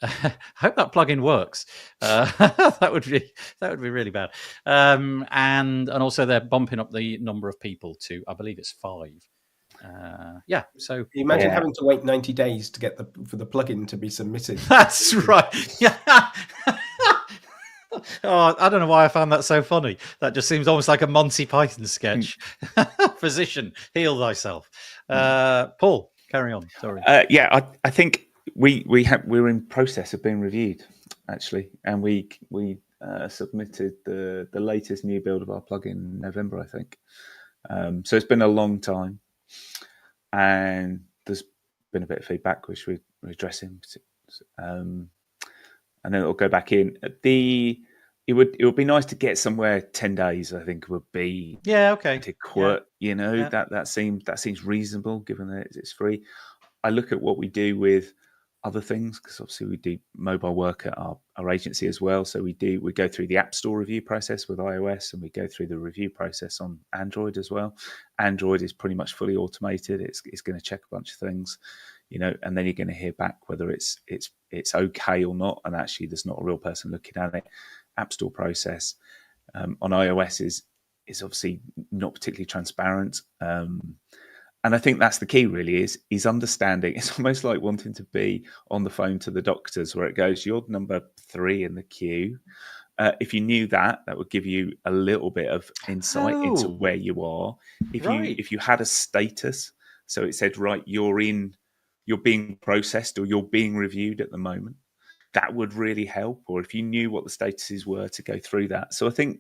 I hope that plugin works. That would be really bad. And also they're bumping up the number of people to, I believe it's 5. So imagine having to wait 90 days to get for the plugin to be submitted. That's right. Yeah. Oh, I don't know why I found that so funny. That just seems almost like a Monty Python sketch. Physician, heal thyself. Paul, carry on. Sorry. I think we're in process of being reviewed, actually, and we submitted the latest new build of our plugin in November, I think. So it's been a long time, and there's been a bit of feedback which we're addressing. And then it'll go back in. It would be nice to get somewhere 10 days. I think would be adequate. That seems reasonable given that it's free. I look at what we do with other things because obviously we do mobile work at our agency as well. So we go through the App Store review process with iOS, and we go through the review process on Android as well. Android is pretty much fully automated. It's going to check a bunch of things. And then you're going to hear back whether it's okay or not. And actually, there's not a real person looking at it. App Store process on iOS is obviously not particularly transparent. And I think that's the key, really, is understanding. It's almost like wanting to be on the phone to the doctors, where it goes, you're number 3 in the queue. If you knew that would give you a little bit of insight into where you are. If you had a status, so it said, right, you're being processed or you're being reviewed at the moment, that would really help. Or if you knew what the statuses were to go through that. So I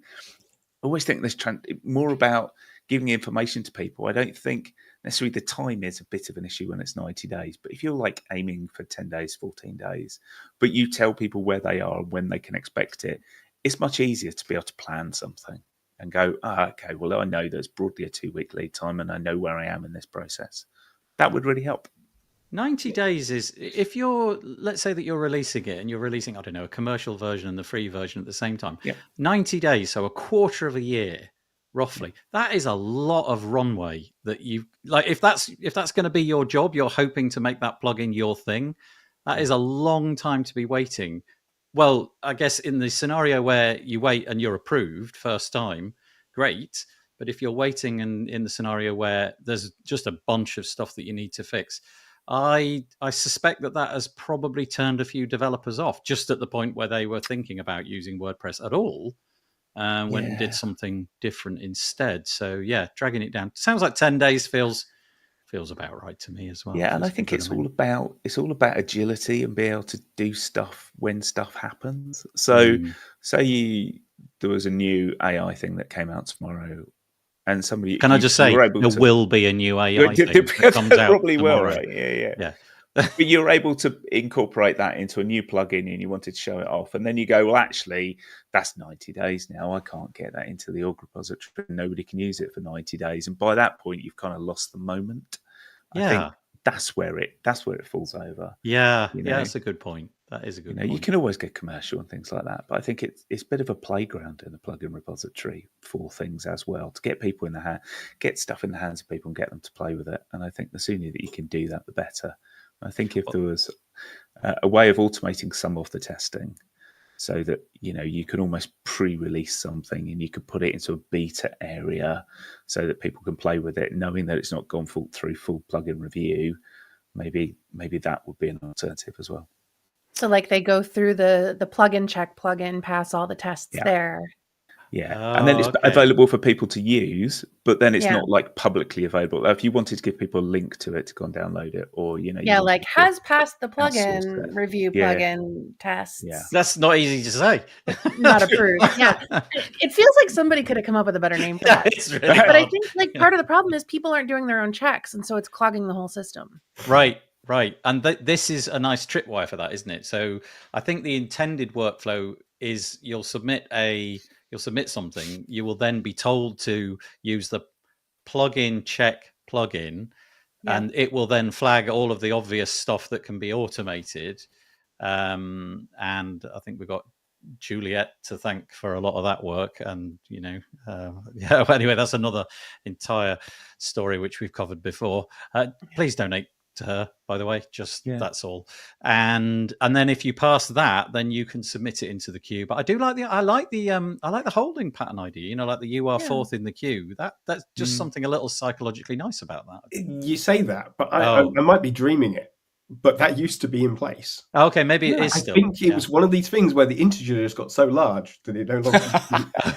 always think there's more about giving information to people. I don't think necessarily the time is a bit of an issue when it's 90 days. But if you're like aiming for 10 days, 14 days, but you tell people where they are and when they can expect it, it's much easier to be able to plan something and go, okay, well, I know there's broadly a 2-week lead time and I know where I am in this process. That would really help. 90 days is, if let's say that you're releasing it and you're releasing, I don't know, a commercial version and the free version at the same time. Yeah. 90 days, so a quarter of a year, roughly. That is a lot of runway that you like. If that's going to be your job, you're hoping to make that plugin your thing. That is a long time to be waiting. Well, I guess in the scenario where you wait and you're approved first time, great. But if you're waiting in the scenario where there's just a bunch of stuff that you need to fix, I suspect that has probably turned a few developers off just at the point where they were thinking about using WordPress at all, went and did something different instead. So yeah, dragging it down. Sounds like 10 days feels about right to me as well. Yeah, and I think it's all about agility and being able to do stuff when stuff happens. So say there was a new AI thing that came out tomorrow. And somebody can I just say there will be a new AI thing that comes out probably tomorrow. Will, right? Yeah. But you're able to incorporate that into a new plugin, and you wanted to show it off, and then you go, well, actually, that's 90 days now. I can't get that into the org repository. Nobody can use it for 90 days, and by that point, you've kind of lost the moment. I think that's where it falls over. Yeah, that's a good point. That is a good point. You can always get commercial and things like that, but I think it's a bit of a playground in the plugin repository for things as well, to get people get stuff in the hands of people and get them to play with it. And I think the sooner that you can do that, the better. I think if there was a way of automating some of the testing, so that you can almost pre-release something and you could put it into a beta area so that people can play with it, knowing that it's not gone through full plugin review, maybe that would be an alternative as well. So like they go through the plugin check, plugin, pass all the tests there. Yeah, and then it's available for people to use, but then it's not like publicly available. If you wanted to give people a link to it to go and download it, or like has passed the plugin review plugin tests. Yeah, that's not easy to say. Not approved. Yeah, it feels like somebody could have come up with a better name for that. It's really but I think like part of the problem is people aren't doing their own checks, and so it's clogging the whole system. Right. And this is a nice tripwire for that, isn't it? So I think the intended workflow is you'll submit something, you will then be told to use the plugin check plugin, and it will then flag all of the obvious stuff that can be automated. And I think we've got Juliet to thank for a lot of that work. And, anyway, that's another entire story which we've covered before. Please donate to her, by the way, that's all. And then if you pass that, then you can submit it into the queue. But I like the holding pattern idea, like the you are fourth in the queue. That's just something a little psychologically nice about that. You say that, but I might be dreaming it, but that used to be in place. Okay, maybe it is still. I think it was one of these things where the integer just got so large that it no longer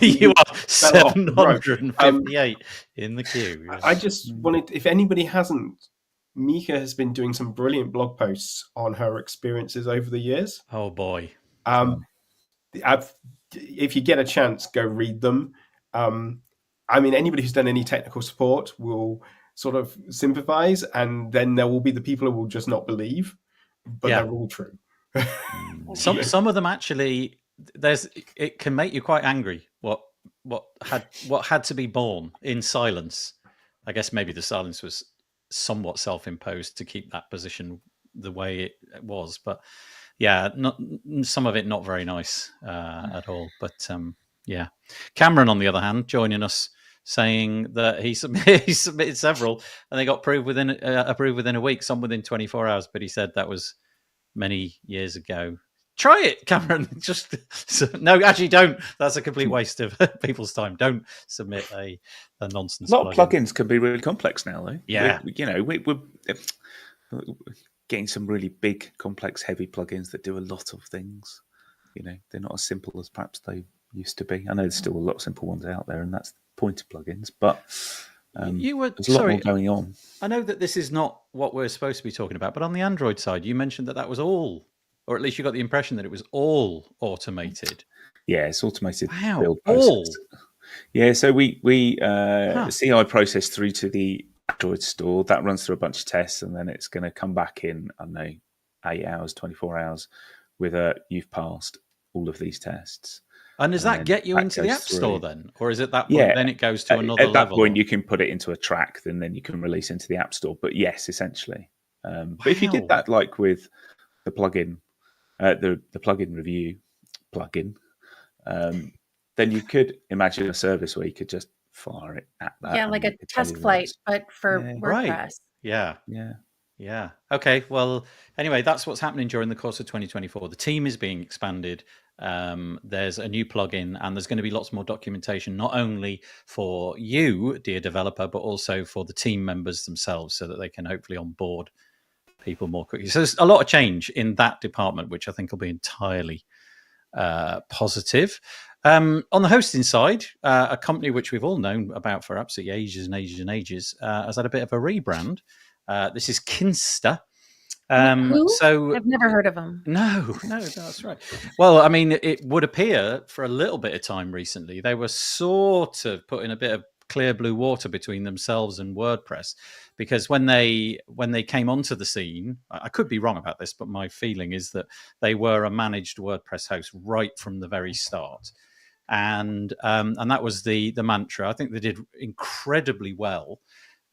you are 758 in the queue. I just wanted, if anybody hasn't, Mika has been doing some brilliant blog posts on her experiences over the years. Oh boy! If you get a chance, go read them. Anybody who's done any technical support will sort of sympathize, and then there will be the people who will just not believe, but they're all true. Some of them actually, it can make you quite angry. What had to be born in silence? I guess maybe the silence was somewhat self-imposed to keep that position the way it was, but some of it not very nice at all. But Cameron, on the other hand, joining us, saying that he submitted several and they got approved within a week, some within 24 hours, but he said that was many years ago. Try it, Cameron. No, actually don't. That's a complete waste of people's time. Don't submit a nonsense. A lot of plugins can be really complex now, though. Yeah, we're getting some really big, complex, heavy plugins that do a lot of things. They're not as simple as perhaps they used to be. I know there's still a lot of simple ones out there, and that's the point of plugins. But there's a lot more going on. I know that this is not what we're supposed to be talking about, but on the Android side, you mentioned that was all. Or at least you got the impression that it was all automated. Yeah, it's automated build process. All? Yeah, so we CI process through to the Android store. That runs through a bunch of tests, and then it's going to come back in, 8 hours, 24 hours, with you've passed all of these tests. And does that get you into the App Store then? Or is it that point, then it goes to another level? At that point, you can put it into a track, and then you can release into the App Store. But yes, essentially. But if you did that like with the plugin, the plugin review plugin, then you could imagine a service where you could just fire it at that. Yeah, like a test flight, but for WordPress. Right. Yeah. Okay. Well, anyway, that's what's happening during the course of 2024. The team is being expanded. There's a new plugin, and there's going to be lots more documentation, not only for you, dear developer, but also for the team members themselves, so that they can hopefully onboard people more quickly. So there's a lot of change in that department, which I think will be entirely positive. On the hosting side, a company which we've all known about for absolutely ages and ages and ages has had a bit of a rebrand. This is Kinsta. Who? So I've never heard of them. No, that's right. Well, I mean, it would appear for a little bit of time recently, they were sort of putting a bit of clear blue water between themselves and WordPress, because when they came onto the scene, I could be wrong about this, but my feeling is that they were a managed WordPress host right from the very start. And that was the mantra. I think they did incredibly well.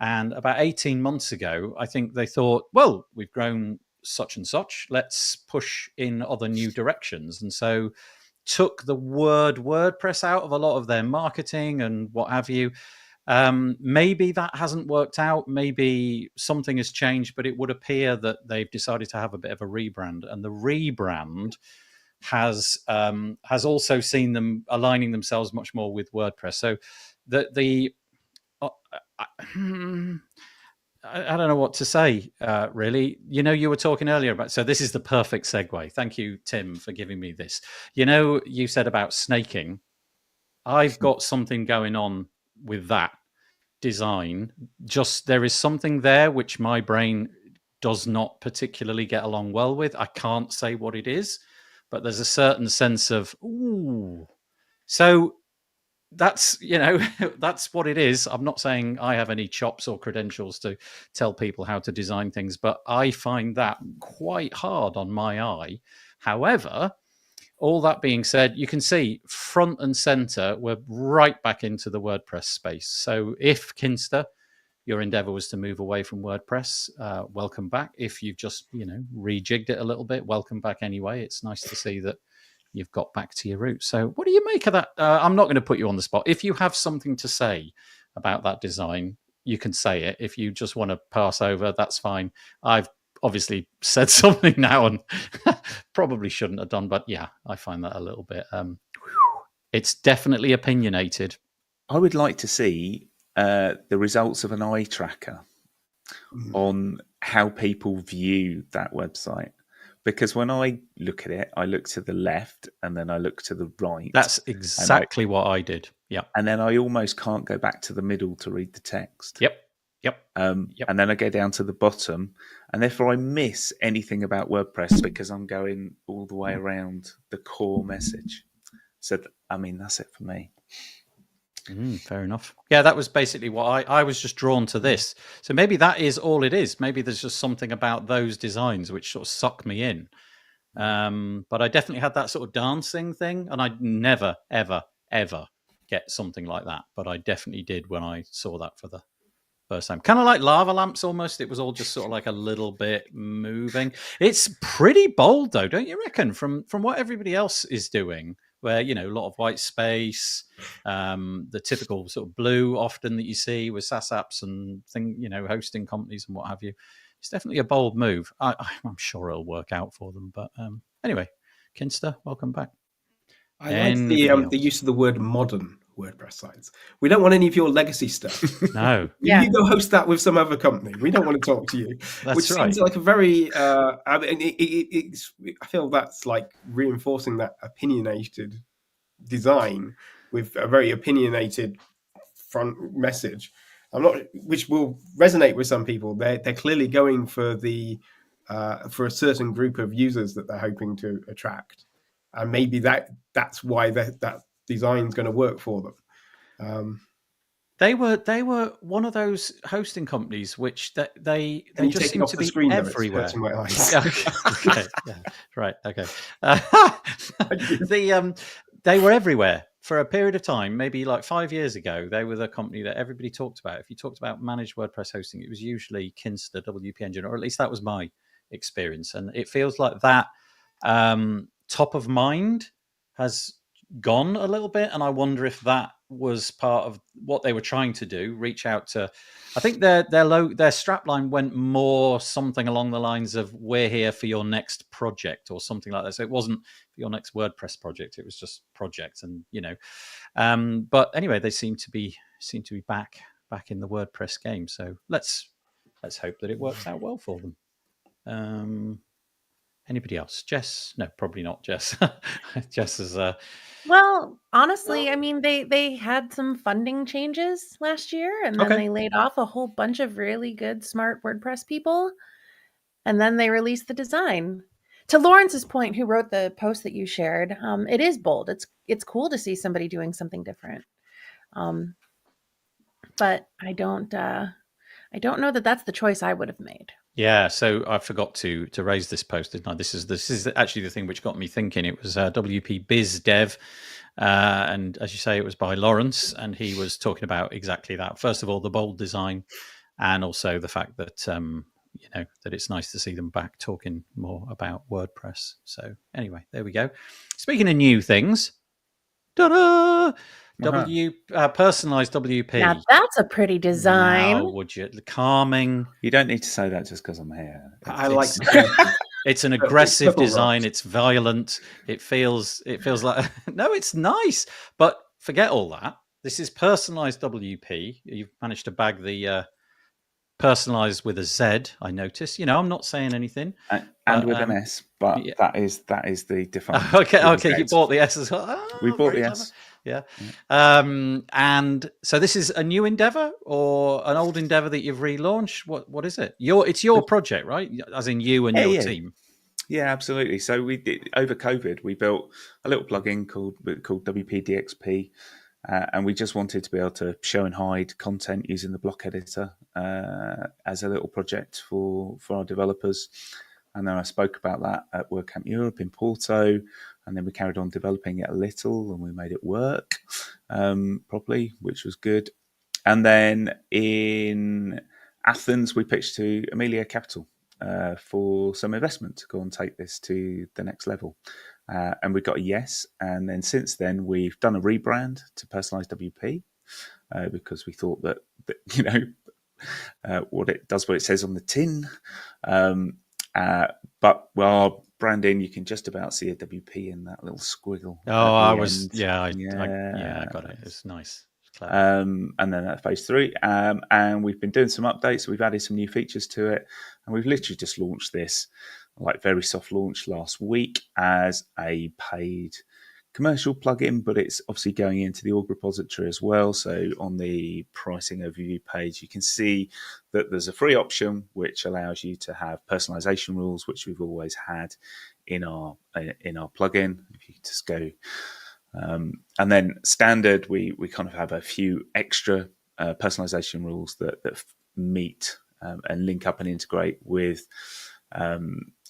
And about 18 months ago, I think they thought, well, we've grown such and such, let's push in other new directions. And so took the word WordPress out of a lot of their marketing and what have you. Maybe that hasn't worked out. Maybe something has changed, but it would appear that they've decided to have a bit of a rebrand. And the rebrand has also seen them aligning themselves much more with WordPress. So I don't know what to say, really. You were talking earlier about, so this is the perfect segue. Thank you, Tim, for giving me this. You said about snaking. I've got something going on with that design. Just there is something there which my brain does not particularly get along well with. I can't say what it is, but there's a certain sense of, ooh. So that's that's what it is. I'm not saying I have any chops or credentials to tell people how to design things, but I find that quite hard on my eye. However, all that being said, you can see front and center, we're right back into the WordPress space. So if Kinsta, your endeavor was to move away from WordPress, welcome back. If you've just rejigged it a little bit, welcome back anyway. It's nice to see that you've got back to your roots. So what do you make of that? I'm not going to put you on the spot. If you have something to say about that design, you can say it. If you just want to pass over, that's fine. I've obviously said something now and probably shouldn't have done, but yeah, I find that a little bit, it's definitely opinionated. I would like to see the results of an eye tracker on how people view that website. Because when I look at it, I look to the left and then I look to the right. That's exactly what I did. Yeah. And then I almost can't go back to the middle to read the text. Yep. And then I go down to the bottom. And therefore I miss anything about WordPress because I'm going all the way around the core message. So, that's it for me. Fair enough. Yeah, that was basically what I was just drawn to this. So maybe that is all it is. Maybe there's just something about those designs which sort of suck me in. But I definitely had that sort of dancing thing, and I'd never, ever, ever get something like that. But I definitely did when I saw that for the first time. Kind of like lava lamps almost. It was all just sort of like a little bit moving. It's pretty bold though, don't you reckon? From what everybody else is doing, where a lot of white space, the typical sort of blue often that you see with SaaS apps and hosting companies and what have you. It's definitely a bold move. I'm sure it'll work out for them. But anyway, Kinsta, welcome back. I like the use of the word modern WordPress sites. We don't want any of your legacy stuff. No. You go host that with some other company. We don't want to talk to you. That's which right. seems like a very, I feel that's like reinforcing that opinionated design with a very opinionated front message. Which will resonate with some people. They're clearly going for for a certain group of users that they're hoping to attract. And maybe that's why that design is going to work for them. They were one of those hosting companies which they just seem to be screen, everywhere. Though, my eyes. Okay. Yeah. Right. Okay. They were everywhere for a period of time. Maybe like 5 years ago, they were the company that everybody talked about. If you talked about managed WordPress hosting, it was usually Kinsta, WP Engine, or at least that was my experience. And it feels like that top of mind has gone a little bit, and I wonder if that was part of what they were trying to do. Reach out to, I think their strapline went more something along the lines of "We're here for your next project" or something like that. So it wasn't for your next WordPress project; it was just project, and But anyway, they seem to be back in the WordPress game. So let's hope that it works out well for them. Anybody else? Jess? No, probably not Jess. Jess is Well, honestly, I mean, they had some funding changes last year, and then Okay. they laid off a whole bunch of really good, smart WordPress people, and then they released the design. To Lawrence's point, who wrote the post that you shared, it is bold. It's cool to see somebody doing something different. But I don't know that that's the choice I would have made. Yeah, so I forgot to raise this post, didn't I? This is actually the thing which got me thinking. It was WP Biz Dev, and as you say, it was by Lawrence, and he was talking about exactly that. First of all, the bold design, and also the fact that that it's nice to see them back talking more about WordPress. So anyway, there we go. Speaking of new things, ta-da! Personalized WP. Now that's a pretty design. Now, would you? Calming. You don't need to say that just because I'm here. I like. It's an aggressive Purple design. rocks. It's violent. It feels like no, it's nice. But forget all that. This is personalized WP. You've managed to bag the personalized with a Z. I notice. I'm not saying anything. And with an S, but yeah. that is the default. Okay. You bought the S as well. We bought the clever. S. Yeah. And so this is a new endeavor or an old endeavor that you've relaunched. What is it? It's your project, right? As in you and your team. Yeah, absolutely. So we did over COVID. We built a little plugin called WPDXP, and we just wanted to be able to show and hide content using the block editor as a little project for our developers. And then I spoke about that at WordCamp Europe in Porto, and then we carried on developing it a little, and we made it work properly, which was good. And then in Athens, we pitched to Amelia Capital for some investment to go and take this to the next level. And we got a yes. And then since then, we've done a rebrand to Personalized WP because we thought that what it says on the tin. But our branding, you can just about see a WP in that little squiggle. Oh, I got it. It's nice. And then at phase 3, and we've been doing some updates. We've added some new features to it, and we've literally just launched this, like very soft launch last week as a paid commercial plugin, but it's obviously going into the org repository as well. So on the pricing overview page, you can see that there's a free option which allows you to have personalization rules, which we've always had in our plugin. If you just go, and then standard, we kind of have a few extra personalization rules that meet and link up and integrate with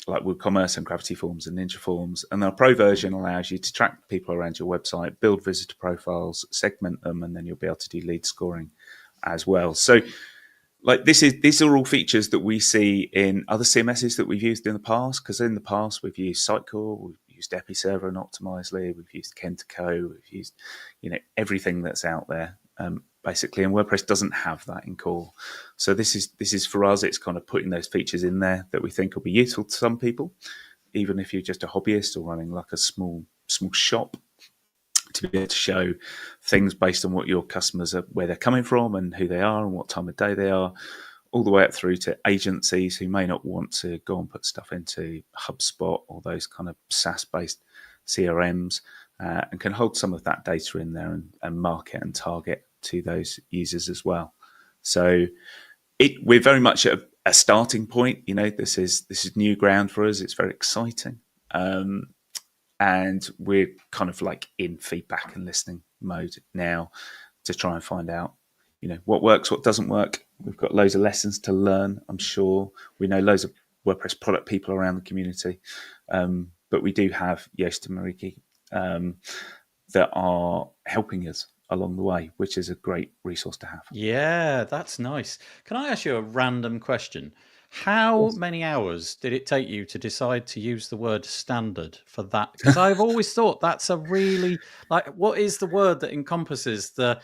like WooCommerce and Gravity Forms and Ninja Forms. And our pro version allows you to track people around your website, build visitor profiles, segment them, and then you'll be able to do lead scoring as well. So like these are all features that we see in other CMSs that we've used in the past, because in the past we've used Sitecore, we've used Episerver and Optimizely, we've used Kentaco, we've used everything that's out there. Basically, and WordPress doesn't have that in core. So this is for us, it's kind of putting those features in there that we think will be useful to some people, even if you're just a hobbyist or running like a small shop, to be able to show things based on what your customers are, where they're coming from and who they are and what time of day they are, all the way up through to agencies who may not want to go and put stuff into HubSpot or those kind of SaaS-based CRMs, and can hold some of that data in there and market and target to those users as well. So we're very much at a starting point. This is new ground for us. It's very exciting, and we're kind of like in feedback and listening mode now to try and find out what works, what doesn't work. We've got loads of lessons to learn, I'm sure. We know loads of WordPress product people around the community, but we do have Jess and Mariki that are helping us along the way, which is a great resource to have. Yeah, that's nice. Can I ask you a random question? How many hours did it take you to decide to use the word standard for that? Because I've always thought that's a really, like, what is the word that encompasses the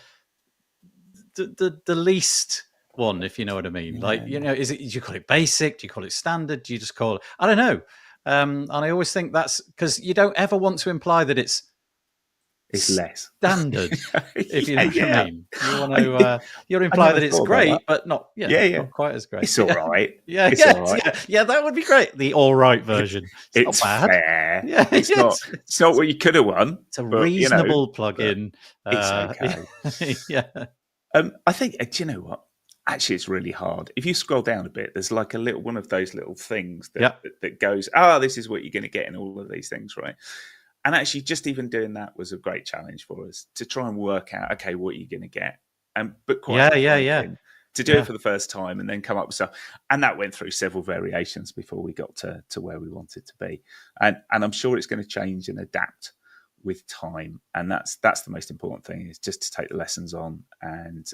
least one, if you know what I mean? Like, Yeah. you know, do you call it basic? Do you call it standard? Do you just call it, I don't know. And I always think that's because you don't ever want to imply that it's less standard, if you know what I mean. You want to you I imply never that it's thought about great, that. but not Yeah. not quite as great. It's all right. Yeah, It's all right. yeah, that would be great. The all right version. It's not bad. fair. Yeah, it's not what you could have won. It's a but, reasonable plugin. It's okay. Yeah. I think. Do you know what? Actually, it's really hard. If you scroll down a bit, there's like a little one of those little things that goes, this is what you're going to get in all of these things, right? And actually, just even doing that was a great challenge for us to try and work out, okay, what you're going to get, but quite to do it for the first time and then come up with stuff. And that went through several variations before we got to where we wanted to be. And I'm sure it's going to change and adapt with time. And that's the most important thing, is just to take the lessons on and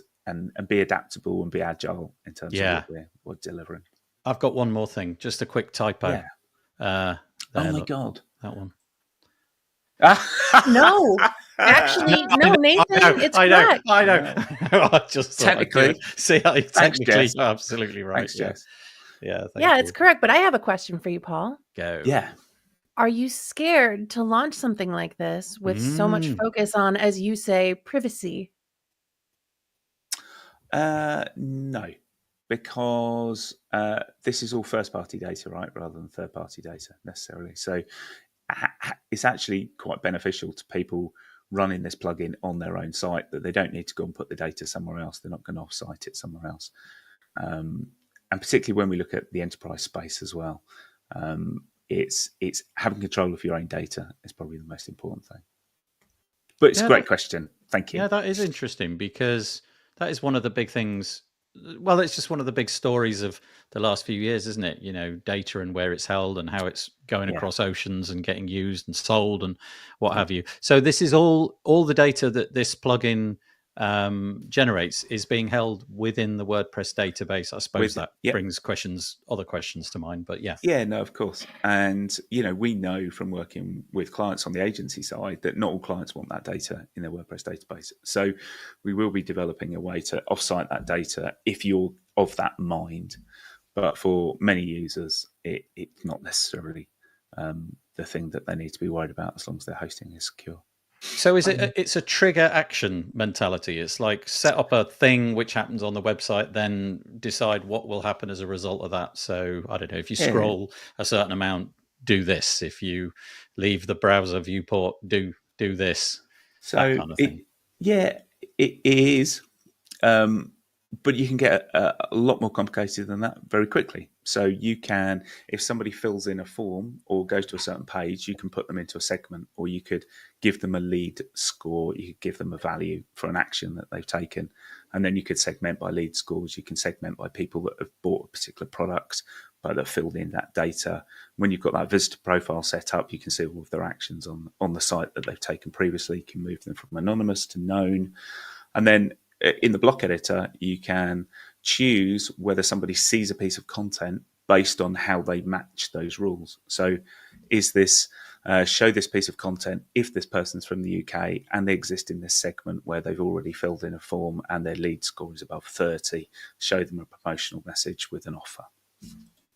be adaptable and be agile in terms of what we're delivering. I've got one more thing, just a quick typo. Oh my God. That one. No, actually, no, Nathan, it's correct. I know. I just technically. Technically, Jess. you're absolutely right. Thanks, Jess. Yeah, it's correct. But I have a question for you, Paul. Go. Yeah. Are you scared to launch something like this with so much focus on, as you say, privacy? No, because this is all first-party data, right, rather than third-party data necessarily. So it's actually quite beneficial to people running this plugin on their own site, that they don't need to go and put the data somewhere else. They're not going to offsite it somewhere else. And particularly when we look at the enterprise space as well, it's having control of your own data is probably the most important thing. But it's a great question. Thank you. Yeah, that is interesting, because that is one of the big things. Well, it's just one of the big stories of the last few years, isn't it? You know, data and where it's held and how it's going across oceans and getting used and sold and what have you. So this is all the data that this plugin generates is being held within the WordPress database. I suppose that brings other questions to mind, but yeah, no, of course. And we know from working with clients on the agency side that not all clients want that data in their WordPress database. So we will be developing a way to offsite that data if you're of that mind. But for many users, it's not necessarily the thing that they need to be worried about, as long as their hosting is secure. So it's a trigger action mentality. It's like set up a thing which happens on the website, then decide what will happen as a result of that. So I don't know, if you scroll a certain amount, do this. If you leave the browser viewport, do this. So that kind of thing. It is. But you can get a lot more complicated than that very quickly. So you can, if somebody fills in a form or goes to a certain page, you can put them into a segment, or you could give them a lead score. You could give them a value for an action that they've taken. And then you could segment by lead scores. You can segment by people that have bought a particular product, but that filled in that data. When you've got that visitor profile set up, you can see all of their actions on the site that they've taken previously. You can move them from anonymous to known. And then in the block editor, you can choose whether somebody sees a piece of content based on how they match those rules. So is this show this piece of content if this person's from the UK and they exist in this segment where they've already filled in a form and their lead score is above 30, show them a promotional message with an offer,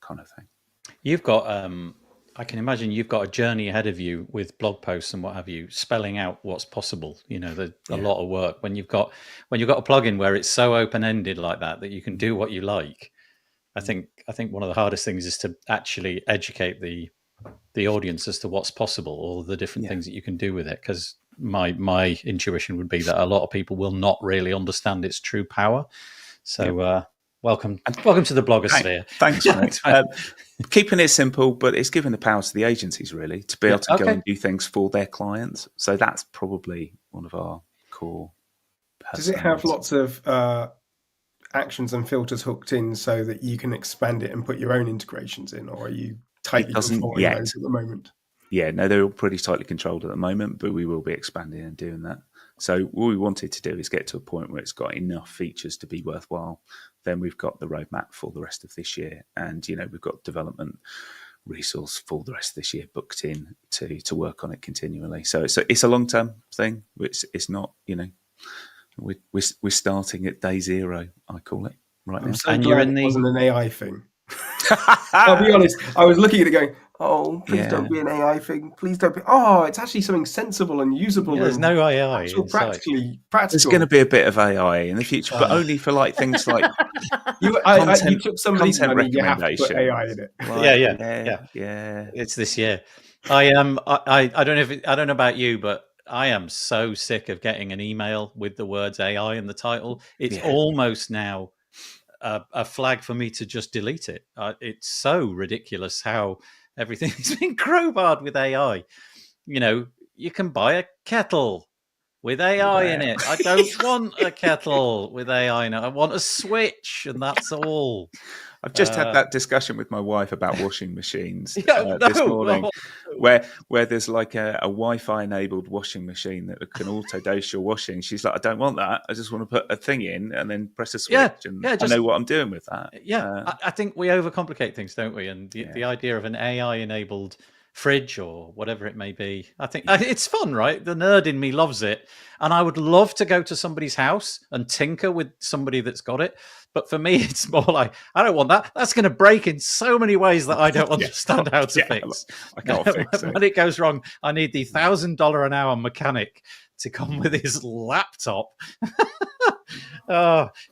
kind of thing. You've got I can imagine you've got a journey ahead of you with blog posts and what have you, spelling out what's possible. There's a lot of work when you've got a plugin where it's so open-ended like that you can do what you like. I think one of the hardest things is to actually educate the audience as to what's possible, or the different things that you can do with it. Because my intuition would be that a lot of people will not really understand its true power. So welcome to the blogosphere. Thanks, mate. Keeping it simple, but it's giving the power to the agencies, really, to be able to go and do things for their clients. So that's probably one of our core. Does it have lots of actions and filters hooked in so that you can expand it and put your own integrations in, or are you tightly controlling those at the moment? Yeah, no, they're all pretty tightly controlled at the moment, but we will be expanding and doing that. So what we wanted to do is get to a point where it's got enough features to be worthwhile. Then we've got the roadmap for the rest of this year, and we've got development resource for the rest of this year booked in to work on it continually. So it's a long term thing. It's not we're starting at day zero, I call it right now. I'm so And glad you're in it the- wasn't an AI thing. I'll be honest. I was looking at it going, "Oh, please don't be an AI thing. Please don't be." Oh, it's actually something sensible and usable. Yeah, there's and no AI actual in sight. practical. There's going to be a bit of AI in the future, but only for like things like You took somebody's content money. You have to put recommendations. AI in it. Yeah. It's this year. I don't know I don't know about you, but I am so sick of getting an email with the words AI in the title. It's almost now a flag for me to just delete it. It's so ridiculous how everything has been crowbarred with AI. You can buy a kettle with AI in it. I don't want a kettle with AI in it. I want a Switch, and that's all. I've just had that discussion with my wife about washing machines this morning, where there's like a Wi-Fi enabled washing machine that can auto dose your washing. She's like, I don't want that. I just want to put a thing in and then press a switch, I know what I'm doing with that. I think we overcomplicate things, don't we? And the idea of an AI enabled fridge or whatever it may be, I think it's fun, right? The nerd in me loves it, and I would love to go to somebody's house and tinker with somebody that's got it. But for me, it's more like, I don't want that. That's going to break in so many ways that I don't understand how to fix. I can't fix it. When it goes wrong, I need the $1,000 an hour mechanic to come with his laptop.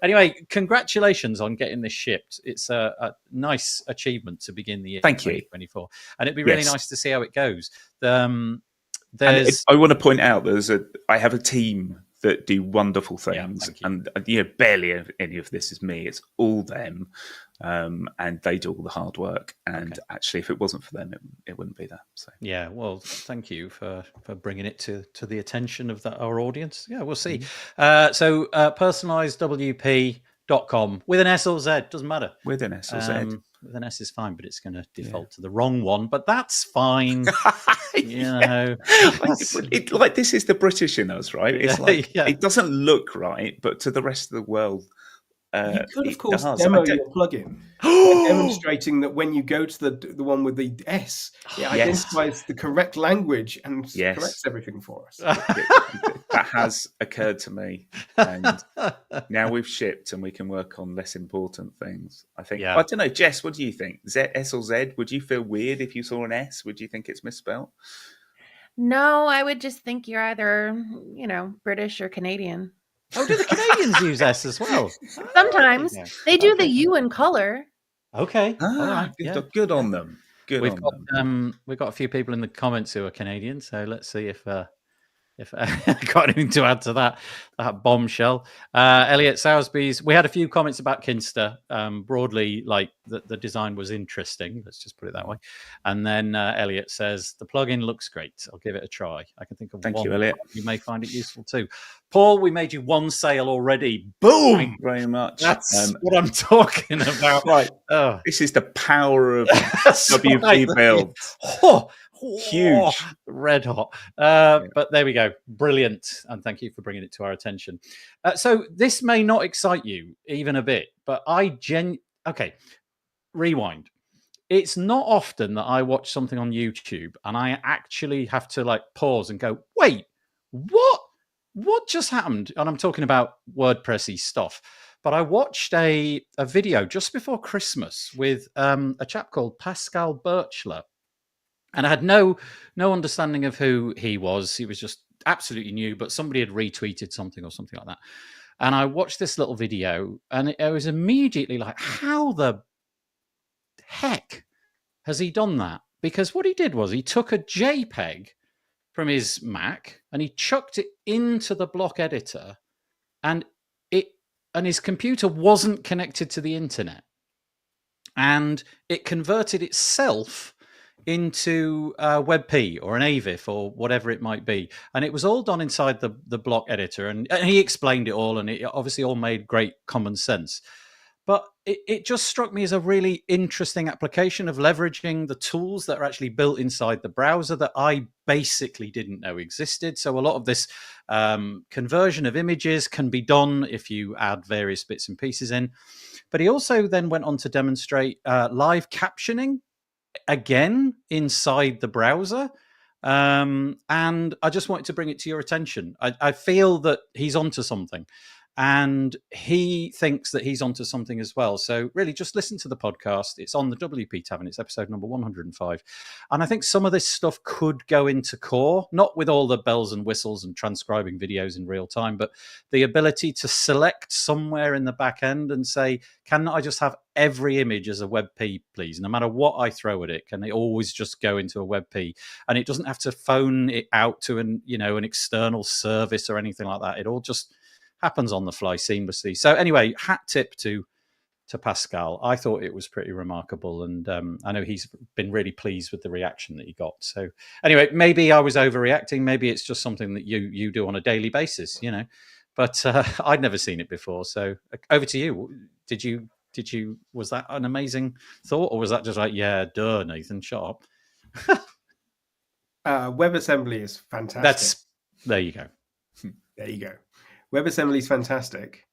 Anyway, congratulations on getting this shipped. It's a nice achievement to begin the year. Thank you. 2024. And it'd be really nice to see how it goes. I want to point out I have a team that do wonderful things, and barely any of this is me. It's all them, and they do all the hard work. And actually, if it wasn't for them, it wouldn't be there. So well, thank you for bringing it to the attention of our audience. We'll see. So personalizedwp.com with an S or Z, doesn't matter. With an S or Z. With an S is fine, but it's going to default to the wrong one. But that's fine. Like this is the British in us, right? It's it doesn't look right, but to the rest of the world, you could, of course, demo your plugin, demonstrating that when you go to the one with the S, it identifies the correct language and corrects everything for us. That has occurred to me, and now we've shipped and we can work on less important things. I think. I don't know, Jess. What do you think? S or Z? Would you feel weird if you saw an S? Would you think it's misspelled? No, I would just think you're either, British or Canadian. Oh, do the Canadians use S as well? Sometimes they do the U in color. Okay, all right. Good on them. We've got a few people in the comments who are Canadian, so let's see if I got anything to add to that bombshell. Elliot Sowersby's, we had a few comments about Kinster. Broadly, like the design was interesting. Let's just put it that way. And then Elliot says, the plugin looks great. I'll give it a try. I can think of one. Thank you, Elliot. You may find it useful too. Paul, we made you one sale already. Boom! Thank you very much. That's what I'm talking about. Right. This is the power of WP Build. Huge, red hot. But there we go. Brilliant. And thank you for bringing it to our attention. So this may not excite you even a bit, but okay, rewind. It's not often that I watch something on YouTube and I actually have to pause and go, wait, what just happened? And I'm talking about WordPressy stuff. But I watched a video just before Christmas with a chap called Pascal Birchler. And I had no understanding of who he was. He was just absolutely new, but somebody had retweeted something or something like that. And I watched this little video, and it was immediately like, how the heck has he done that? Because what he did was he took a JPEG from his Mac and he chucked it into the block editor, and his computer wasn't connected to the internet. And it converted itself into WebP or an AVIF or whatever it might be. And it was all done inside the block editor. And he explained it all, and it obviously all made great common sense. But it just struck me as a really interesting application of leveraging the tools that are actually built inside the browser that I basically didn't know existed. So a lot of this conversion of images can be done if you add various bits and pieces in. But he also then went on to demonstrate live captioning again inside the browser. And I just wanted to bring it to your attention. I feel that he's onto something. And he thinks that he's onto something as well. So really just listen to the podcast. It's on the WP Tavern. It's episode number 105. And I think some of this stuff could go into core, not with all the bells and whistles and transcribing videos in real time, but the ability to select somewhere in the back end and say, can I just have every image as a WebP, please? No matter what I throw at it, can it always just go into a WebP? And it doesn't have to phone it out to an external service or anything like that. It all just happens on the fly seamlessly. So anyway, hat tip to Pascal. I thought it was pretty remarkable, and I know he's been really pleased with the reaction that he got. So anyway, maybe I was overreacting. Maybe it's just something that you do on a daily basis, But I'd never seen it before. So over to you. Did you? Was that an amazing thought, or was that just like, yeah, duh, Nathan, shut up? WebAssembly is fantastic. There you go. There you go. WebAssembly is fantastic.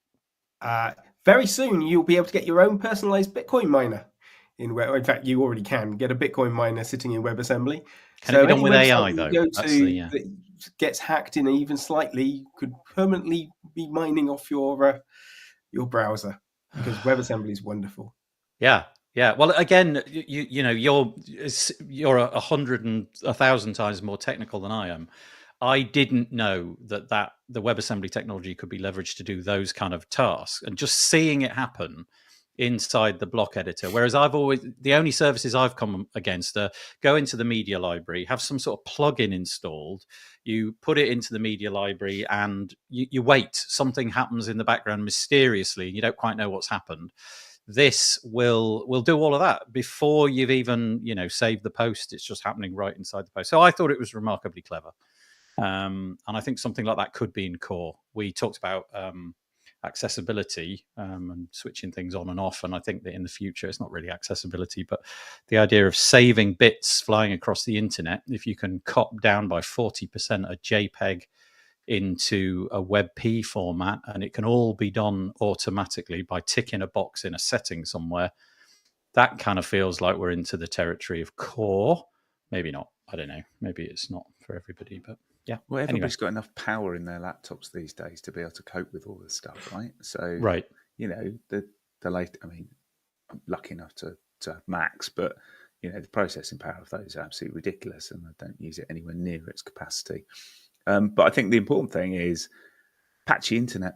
Very soon, you'll be able to get your own personalized Bitcoin miner. In fact, you already can get a Bitcoin miner sitting in WebAssembly. Can it be done with AI, though? That gets hacked in even slightly could permanently be mining off your browser, because WebAssembly is wonderful. Yeah. Well, again, you're 100 and 1,000 times more technical than I am. I didn't know that the WebAssembly technology could be leveraged to do those kind of tasks, and just seeing it happen inside the block editor. Whereas the only services I've come against are go into the media library, have some sort of plugin installed, you put it into the media library, and you wait. Something happens in the background mysteriously, and you don't quite know what's happened. This will do all of that before you've even saved the post. It's just happening right inside the post. So I thought it was remarkably clever. And I think something like that could be in core. We talked about accessibility and switching things on and off. And I think that in the future, it's not really accessibility, but the idea of saving bits flying across the internet, if you can cut down by 40% a JPEG into a WebP format, and it can all be done automatically by ticking a box in a setting somewhere, that kind of feels like we're into the territory of core. Maybe not. I don't know. Maybe it's not for everybody, but yeah. Well, everybody's got enough power in their laptops these days to be able to cope with all this stuff, right? So, right. The late. I mean, I'm lucky enough to have Macs, but the processing power of those are absolutely ridiculous, and I don't use it anywhere near its capacity. But I think the important thing is patchy internet.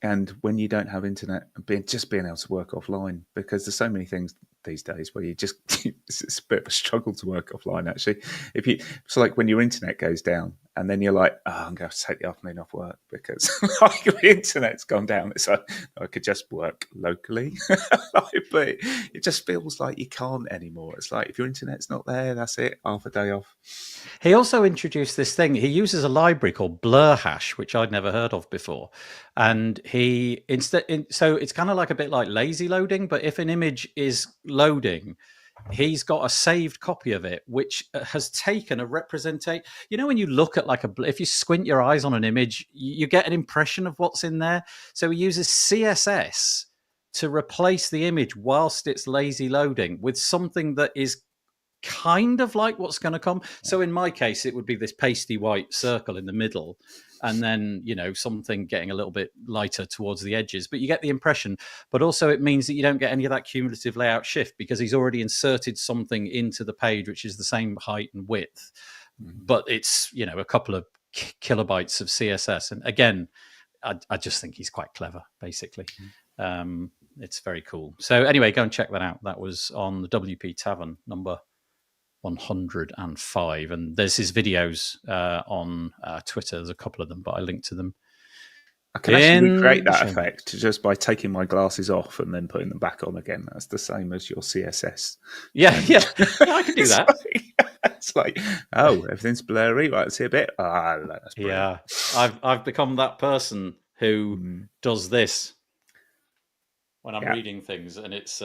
And when you don't have internet, just being able to work offline, because there's so many things these days where it's a bit of a struggle to work offline, actually. It's like when your internet goes down and then you're like, I'm going to have to take the afternoon off work because your internet's gone down. It's like, I could just work locally. But it just feels like you can't anymore. It's like, if your internet's not there, that's it, half a day off. He also introduced this thing. He uses a library called Blur Hash, which I'd never heard of before. And so it's kind of like a bit like lazy loading, but if an image is loading, he's got a saved copy of it, which has taken a representation. When you look at if you squint your eyes on an image, you get an impression of what's in there. So he uses CSS to replace the image whilst it's lazy loading with something that is kind of like what's going to come. So in my case, it would be this pasty white circle in the middle, and then something getting a little bit lighter towards the edges, but you get the impression. But also it means that you don't get any of that cumulative layout shift, because he's already inserted something into the page which is the same height and width, but it's a couple of kilobytes of CSS. And again, I just think he's quite clever, basically. It's very cool. So anyway, go and check that out. That was on the WP Tavern number 105, and there's his videos on Twitter. There's a couple of them, but I linked to them. I can actually recreate that effect just by taking my glasses off and then putting them back on again. That's the same as your CSS. Yeah, I can do that. It's like, everything's blurry. Right, let's see a bit. That's brilliant. Yeah, I've become that person who does this when I'm reading things, and it's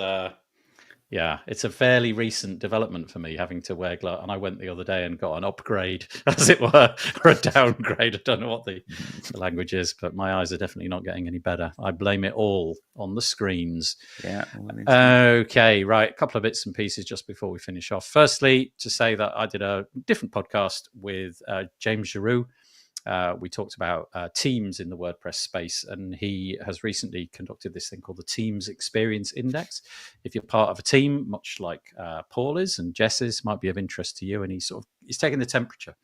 it's a fairly recent development for me having to wear gloves. And I went the other day and got an upgrade, as it were, or a downgrade. I don't know what the language is, but my eyes are definitely not getting any better. I blame it all on the screens. Yeah. Okay, right. A couple of bits and pieces just before we finish off. Firstly, to say that I did a different podcast with James Giroux. We talked about teams in the WordPress space, and he has recently conducted this thing called the Teams Experience Index. If you're part of a team, much like Paul is and Jess is, might be of interest to you. And he's taking the temperature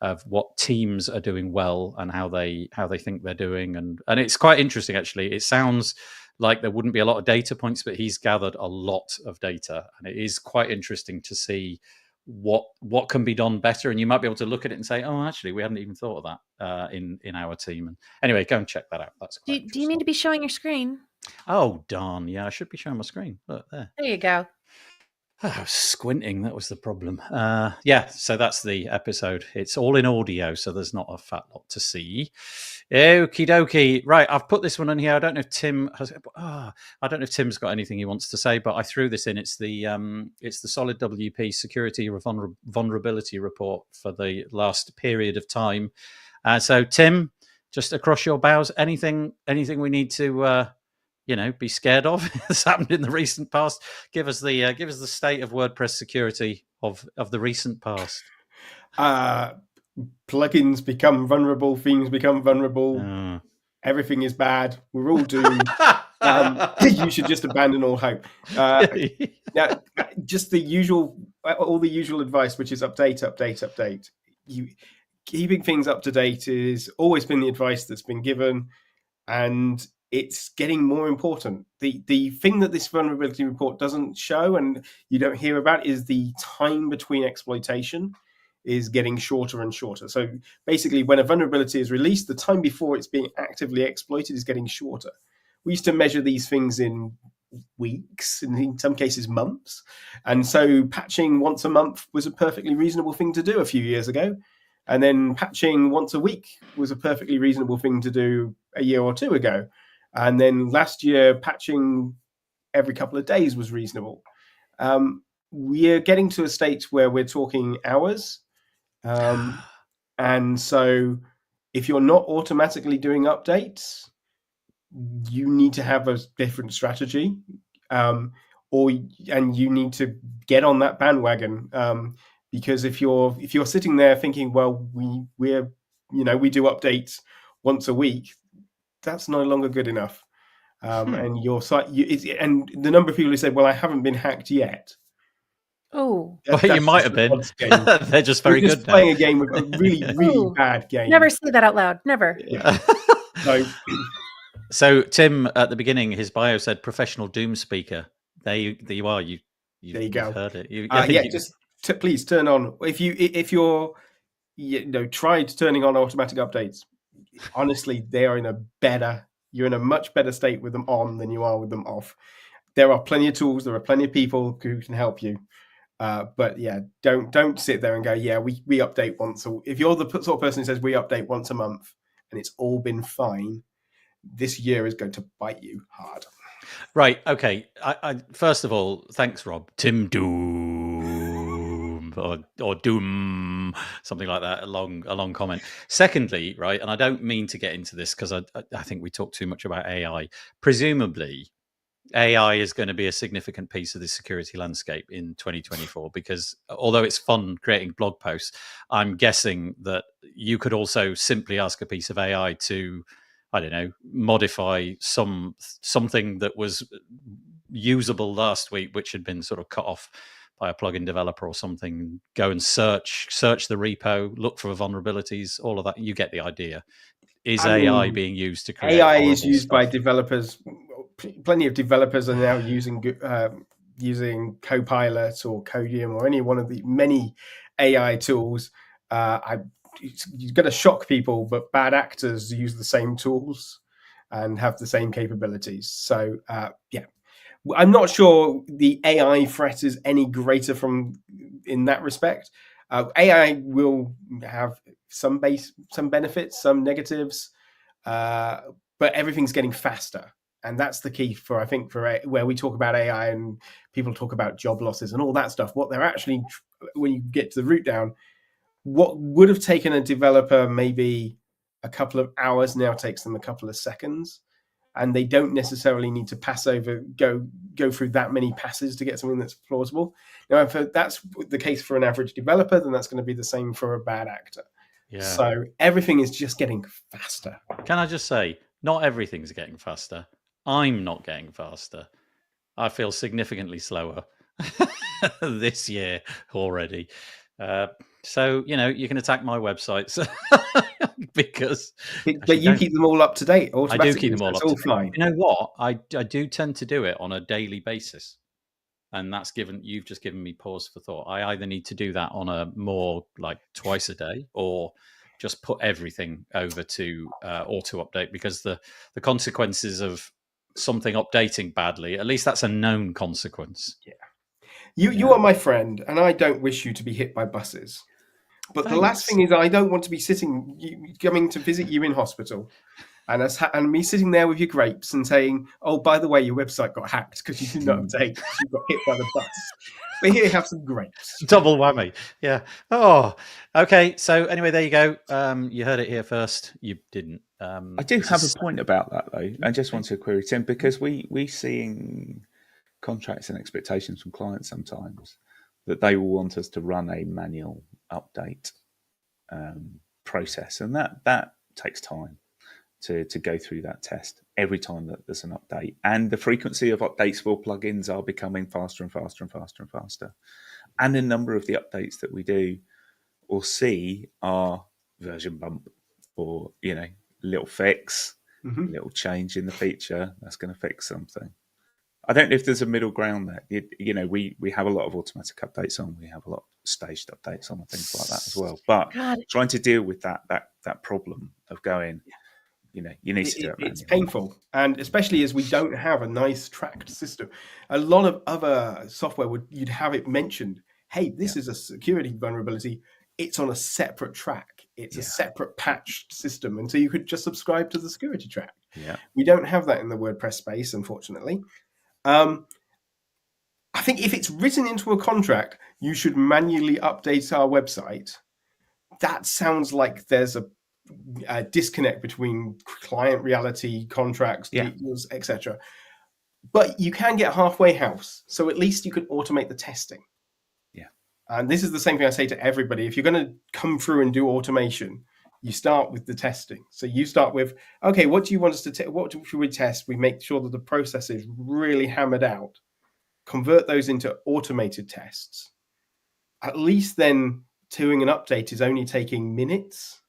of what teams are doing well and how they think they're doing, and it's quite interesting actually. It sounds like there wouldn't be a lot of data points, but he's gathered a lot of data, and it is quite interesting to see what can be done better. And you might be able to look at it and say, oh, actually, we hadn't even thought of that in our team. And anyway, go and check that out. That's quite do you mean to be showing your screen? Oh, darn. Yeah, I should be showing my screen. Look there. There you go. Oh, I was squinting. That was the problem. So that's the episode. It's all in audio, so there's not a fat lot to see. Okie dokie. Right, I've put this one in here. I don't know if Tim has. I don't know if Tim's got anything he wants to say, but I threw this in. It's the Solid WP Security Vulnerability Report for the last period of time. So Tim, just across your bows, anything we need to be scared of that's happened in the recent past? Give us the state of WordPress security of the recent past. Plugins become vulnerable, themes become vulnerable. Everything is bad. We're all doomed. You should just abandon all hope. Now, just all the usual advice, which is update. Keeping things up to date has always been the advice that's been given, and it's getting more important. The thing that this vulnerability report doesn't show and you don't hear about is the time between exploitation is getting shorter and shorter. So basically, when a vulnerability is released, the time before it's being actively exploited is getting shorter. We used to measure these things in weeks, and in some cases months. And so patching once a month was a perfectly reasonable thing to do a few years ago. And then patching once a week was a perfectly reasonable thing to do a year or two ago. And then last year, patching every couple of days was reasonable. We're getting to a state where we're talking hours. And so if you're not automatically doing updates, you need to have a different strategy, and you need to get on that bandwagon. Because if you're sitting there thinking, well, we do updates once a week, that's no longer good enough. And your site, and the number of people who said, well, I haven't been hacked yet. Oh, you might have been. They're just very good now. Playing a game with a really bad game. Never say that out loud. Never. Yeah. So Tim, at the beginning, his bio said professional Doom speaker. There you are. There you go. Heard it. Please turn on if you're tried turning on automatic updates. Honestly, you're in a much better state with them on than you are with them off. There are plenty of tools. There are plenty of people who can help you. But yeah, don't sit there and go, yeah, we update once. If you're the sort of person who says we update once a month and it's all been fine, this year is going to bite you hard. Right. Okay. I first of all, thanks, Rob. Tim Doom or Doom, something like that. A long comment. Secondly, right, and I don't mean to get into this because I think we talk too much about AI. Presumably, AI is going to be a significant piece of the security landscape in 2024 because although it's fun creating blog posts, I'm guessing that you could also simply ask a piece of AI to, I don't know, modify something that was usable last week, which had been sort of cut off by a plugin developer or something. Go and search the repo, look for vulnerabilities, all of that. You get the idea. Is AI being used to create AI is used stuff? by developers. Plenty of developers are now using Copilot or Codium or any one of the many AI tools. You're going to shock people, but bad actors use the same tools and have the same capabilities. So, I'm not sure the AI threat is any greater in that respect. AI will have some benefits, some negatives, but everything's getting faster. And that's the key for, I think, for where we talk about AI and people talk about job losses and all that stuff. What they're actually, when you get to the root down, what would have taken a developer maybe a couple of hours now takes them a couple of seconds. And they don't necessarily need to go through that many passes to get something that's plausible. Now, if that's the case for an average developer, then that's going to be the same for a bad actor. Yeah. So everything is just getting faster. Can I just say, not everything's getting faster. I'm not getting faster. I feel significantly slower this year already. So, you can attack my websites because... But you keep them all up to date automatically. I do keep them all up to date. Fine. You know what? I do tend to do it on a daily basis. And you've just given me pause for thought. I either need to do that on a more like twice a day or just put everything over to auto update, because the consequences of something updating badly, at least that's a known consequence. Yeah. You are my friend, and I don't wish you to be hit by buses. But Thanks. The last thing is, I don't want to be coming to visit you in hospital, and me sitting there with your grapes and saying, "Oh, by the way, your website got hacked because you did not update. You got hit by the bus." But here, have some grapes. Double whammy. Yeah. Oh, okay. So anyway, there you go. You heard it here first. You didn't. I do have a point about that, though. I just want to query Tim, because we seeing contracts and expectations from clients sometimes that they will want us to run a manual update process, and that takes time to go through that test every time that there's an update, and the frequency of updates for plugins are becoming faster and faster and faster and faster, and a number of the updates that we do or see are version bump or little fix, little change in the feature that's going to fix something. I don't know if there's a middle ground there. We have a lot of automatic updates on, we have a lot of staged updates on and things like that as well. But trying to deal with that problem of going, you need to do it. It's painful, and especially as we don't have a nice tracked system. A lot of other software you'd have it mentioned. Hey, this is a security vulnerability. It's on a separate track. It's a separate patched system, and so you could just subscribe to the security track. Yeah, we don't have that in the WordPress space, unfortunately. I think if it's written into a contract, you should manually update our website. That sounds like there's a disconnect between client reality, contracts, deals, etc. But you can get halfway house, so at least you can automate the testing. Yeah, and this is the same thing I say to everybody. If you're going to come through and do automation, you start with the testing. So you start with, okay, what do you want us to what should we test? We make sure that the process is really hammered out. Convert those into automated tests. At least then doing an update is only taking minutes,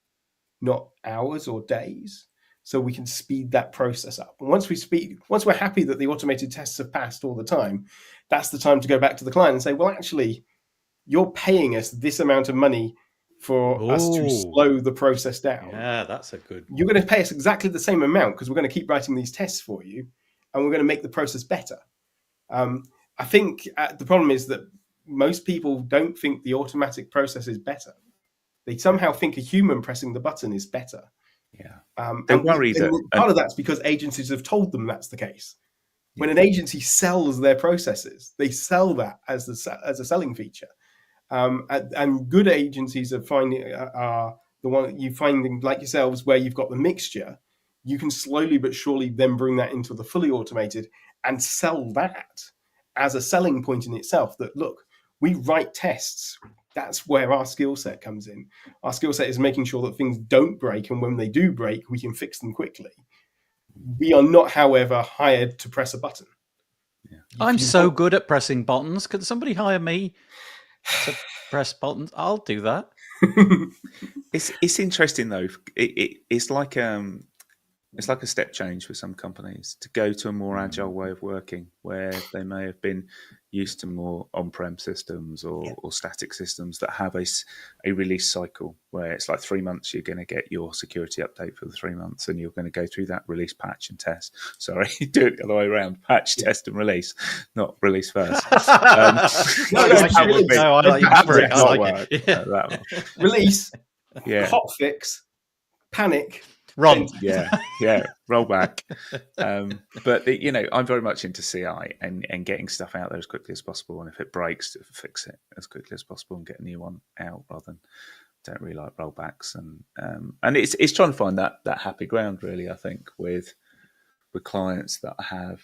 not hours or days. So we can speed that process up. And once we're happy that the automated tests have passed all the time, that's the time to go back to the client and say, well, actually, you're paying us this amount of money for us to slow the process down. Yeah, that's a good one. You're going to pay us exactly the same amount because we're going to keep writing these tests for you, and we're going to make the process better. I think the problem is that most people don't think the automatic process is better. They somehow think a human pressing the button is better. Yeah, they're worried. Part of that's because agencies have told them that's the case. When an agency sells their processes, they sell that as a selling feature. And good agencies are the one that you find, like yourselves, where you've got the mixture. You can slowly but surely then bring that into the fully automated and sell that as a selling point in itself. That look, we write tests. That's where our skill set comes in. Our skill set is making sure that things don't break, and when they do break, we can fix them quickly. We are not, however, hired to press a button. Yeah. I'm so good at pressing buttons. Could somebody hire me to press buttons? I'll do that. It's interesting though. It's like a step change for some companies to go to a more agile way of working, where they may have been used to more on-prem systems or static systems that have a release cycle where it's like 3 months you're going to get your security update for the 3 months, and you're going to go through that release, patch and test. Sorry, do it the other way around: patch, test and release, not release first. Release, hot fix, panic, Run. Yeah, roll back. But I'm very much into CI and getting stuff out there as quickly as possible. And if it breaks, to fix it as quickly as possible and get a new one out rather than don't really like rollbacks. And it's trying to find that happy ground, really, I think, with clients that have,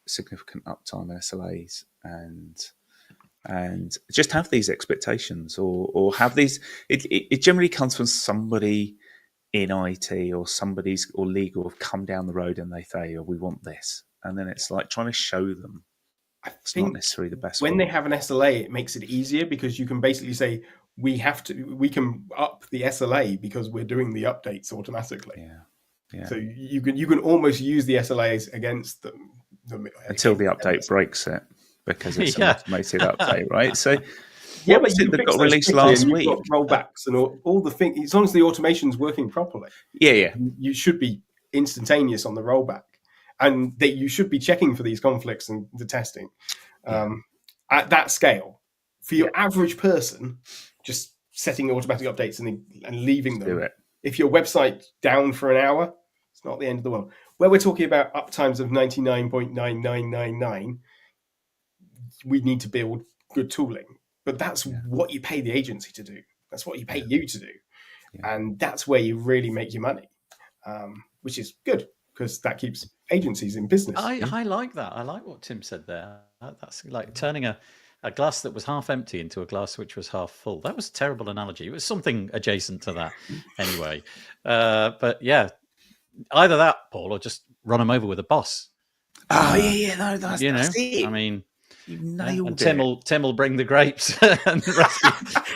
significant uptime SLAs and just have these expectations or have these. It generally comes from somebody in IT or legal have come down the road and they say, "Oh, we want this," and then it's like trying to show them. It's not necessarily the best. When they have an SLA, it makes it easier because you can basically say we can up the SLA because we're doing the updates automatically. Yeah. So you can almost use the SLAs against them until the update breaks it because it's an automated update, right? So. Yeah, but that got released last week. Rollbacks and all the things. As long as the automation's working properly, you should be instantaneous on the rollback, and that you should be checking for these conflicts and the testing at that scale. For your average person, just setting automatic updates and leaving them. Do it. If your website's down for an hour, it's not the end of the world. Where we're talking about uptimes of 99.9999, we need to build good tooling. But that's what you pay the agency to do. That's what you pay you to do. Yeah. And that's where you really make your money, which is good because that keeps agencies in business. I like that. I like what Tim said there. That's like turning a glass that was half empty into a glass which was half full. That was a terrible analogy. It was something adjacent to that anyway. But yeah, either that, Paul, or just run them over with a boss. Oh, no, that's it. I mean... You nailed it. Tim will bring the grapes and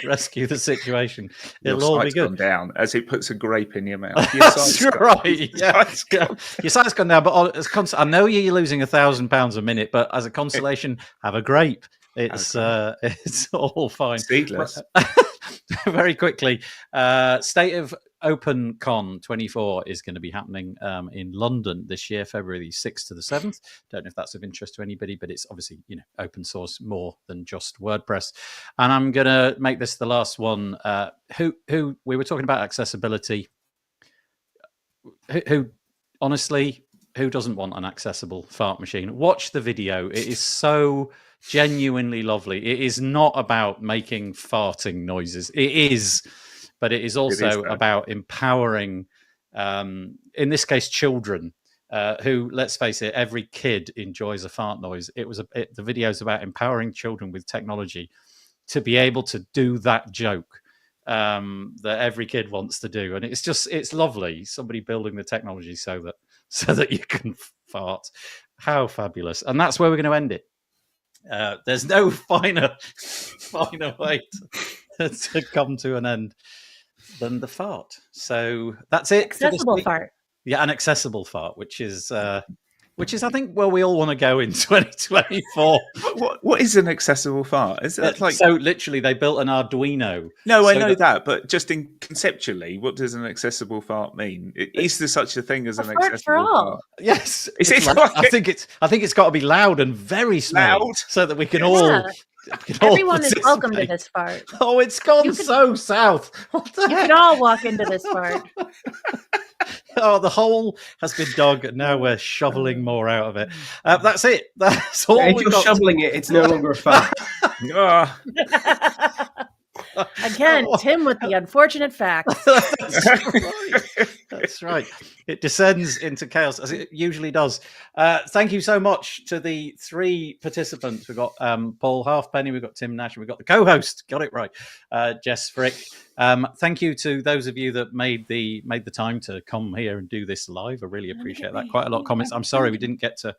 rescue the situation. It'll all be good. Gone down as he puts a grape in your mouth. That's right. Yeah. Your site's gone down, but I know you're losing £1,000 a minute, but as a consolation, have a grape. It's all fine. Seedless. Very quickly, State of Open Con 24 is going to be happening in London this year, February 6th to the 7th. Don't know if that's of interest to anybody, but it's obviously, open source more than just WordPress. And I'm going to make this the last one. Who we were talking about accessibility. Who honestly, who doesn't want an accessible fart machine? Watch the video. It is so genuinely lovely. It is not about making farting noises. It is, but it is also about empowering, in this case, children who, let's face it, every kid enjoys a fart noise. The video is about empowering children with technology to be able to do that joke that every kid wants to do. And it's lovely. Somebody building the technology so that you can fart. How fabulous. And that's where we're going to end it. There's no finer way to come to an end than the fart. So that's it. Accessible fart. Yeah, an accessible fart, which is I think where we all want to go in 2024. What is an accessible fart? Is that like so? Literally, they built an Arduino. No, I know that, but just conceptually, what does an accessible fart mean? Is there such a thing as an accessible for all? fart? Yes, I think it's got to be loud and very small, so that we can all. Everyone is welcome to this fart. Oh, it's gone so south. You can all walk into this fart. Oh, the hole has been dug, and now we're shoveling more out of it. That's it. That's all. If you're shoveling it, it's no longer a fart. Again, Tim with the unfortunate facts. That's right. It descends into chaos as it usually does. Thank you so much to the three participants. We've got Paul Halfpennny, we've got Tim Nash, and we've got the co-host. Got it right, Jess Frick. Thank you to those of you that made the time to come here and do this live. I really appreciate that. Quite a lot of comments. I'm sorry we didn't get to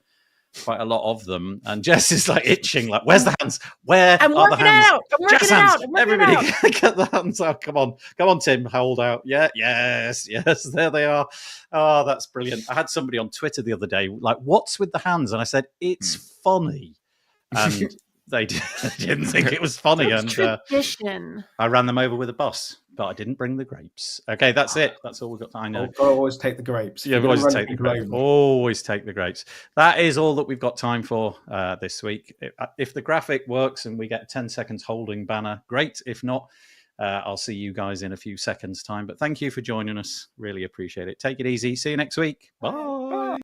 quite a lot of them, and Jess is like itching, like, where's the hands? Where I'm are the hands? I'm working hands. out. Everybody get the hands out. Come on, Tim, hold out. Yes, there they are. Oh, that's brilliant. I had somebody on Twitter the other day like, what's with the hands? And I said, it's funny. And they didn't think it was funny. It's and tradition. I ran them over with a bus, but I didn't bring the grapes. Okay, that's it. That's all we've got. I know. Always take the grapes. Yeah, always take the grapes. Always take the grapes. That is all that we've got time for this week. If the graphic works and we get 10 seconds holding banner, great. If not, I'll see you guys in a few seconds' time. But thank you for joining us. Really appreciate it. Take it easy. See you next week. Bye.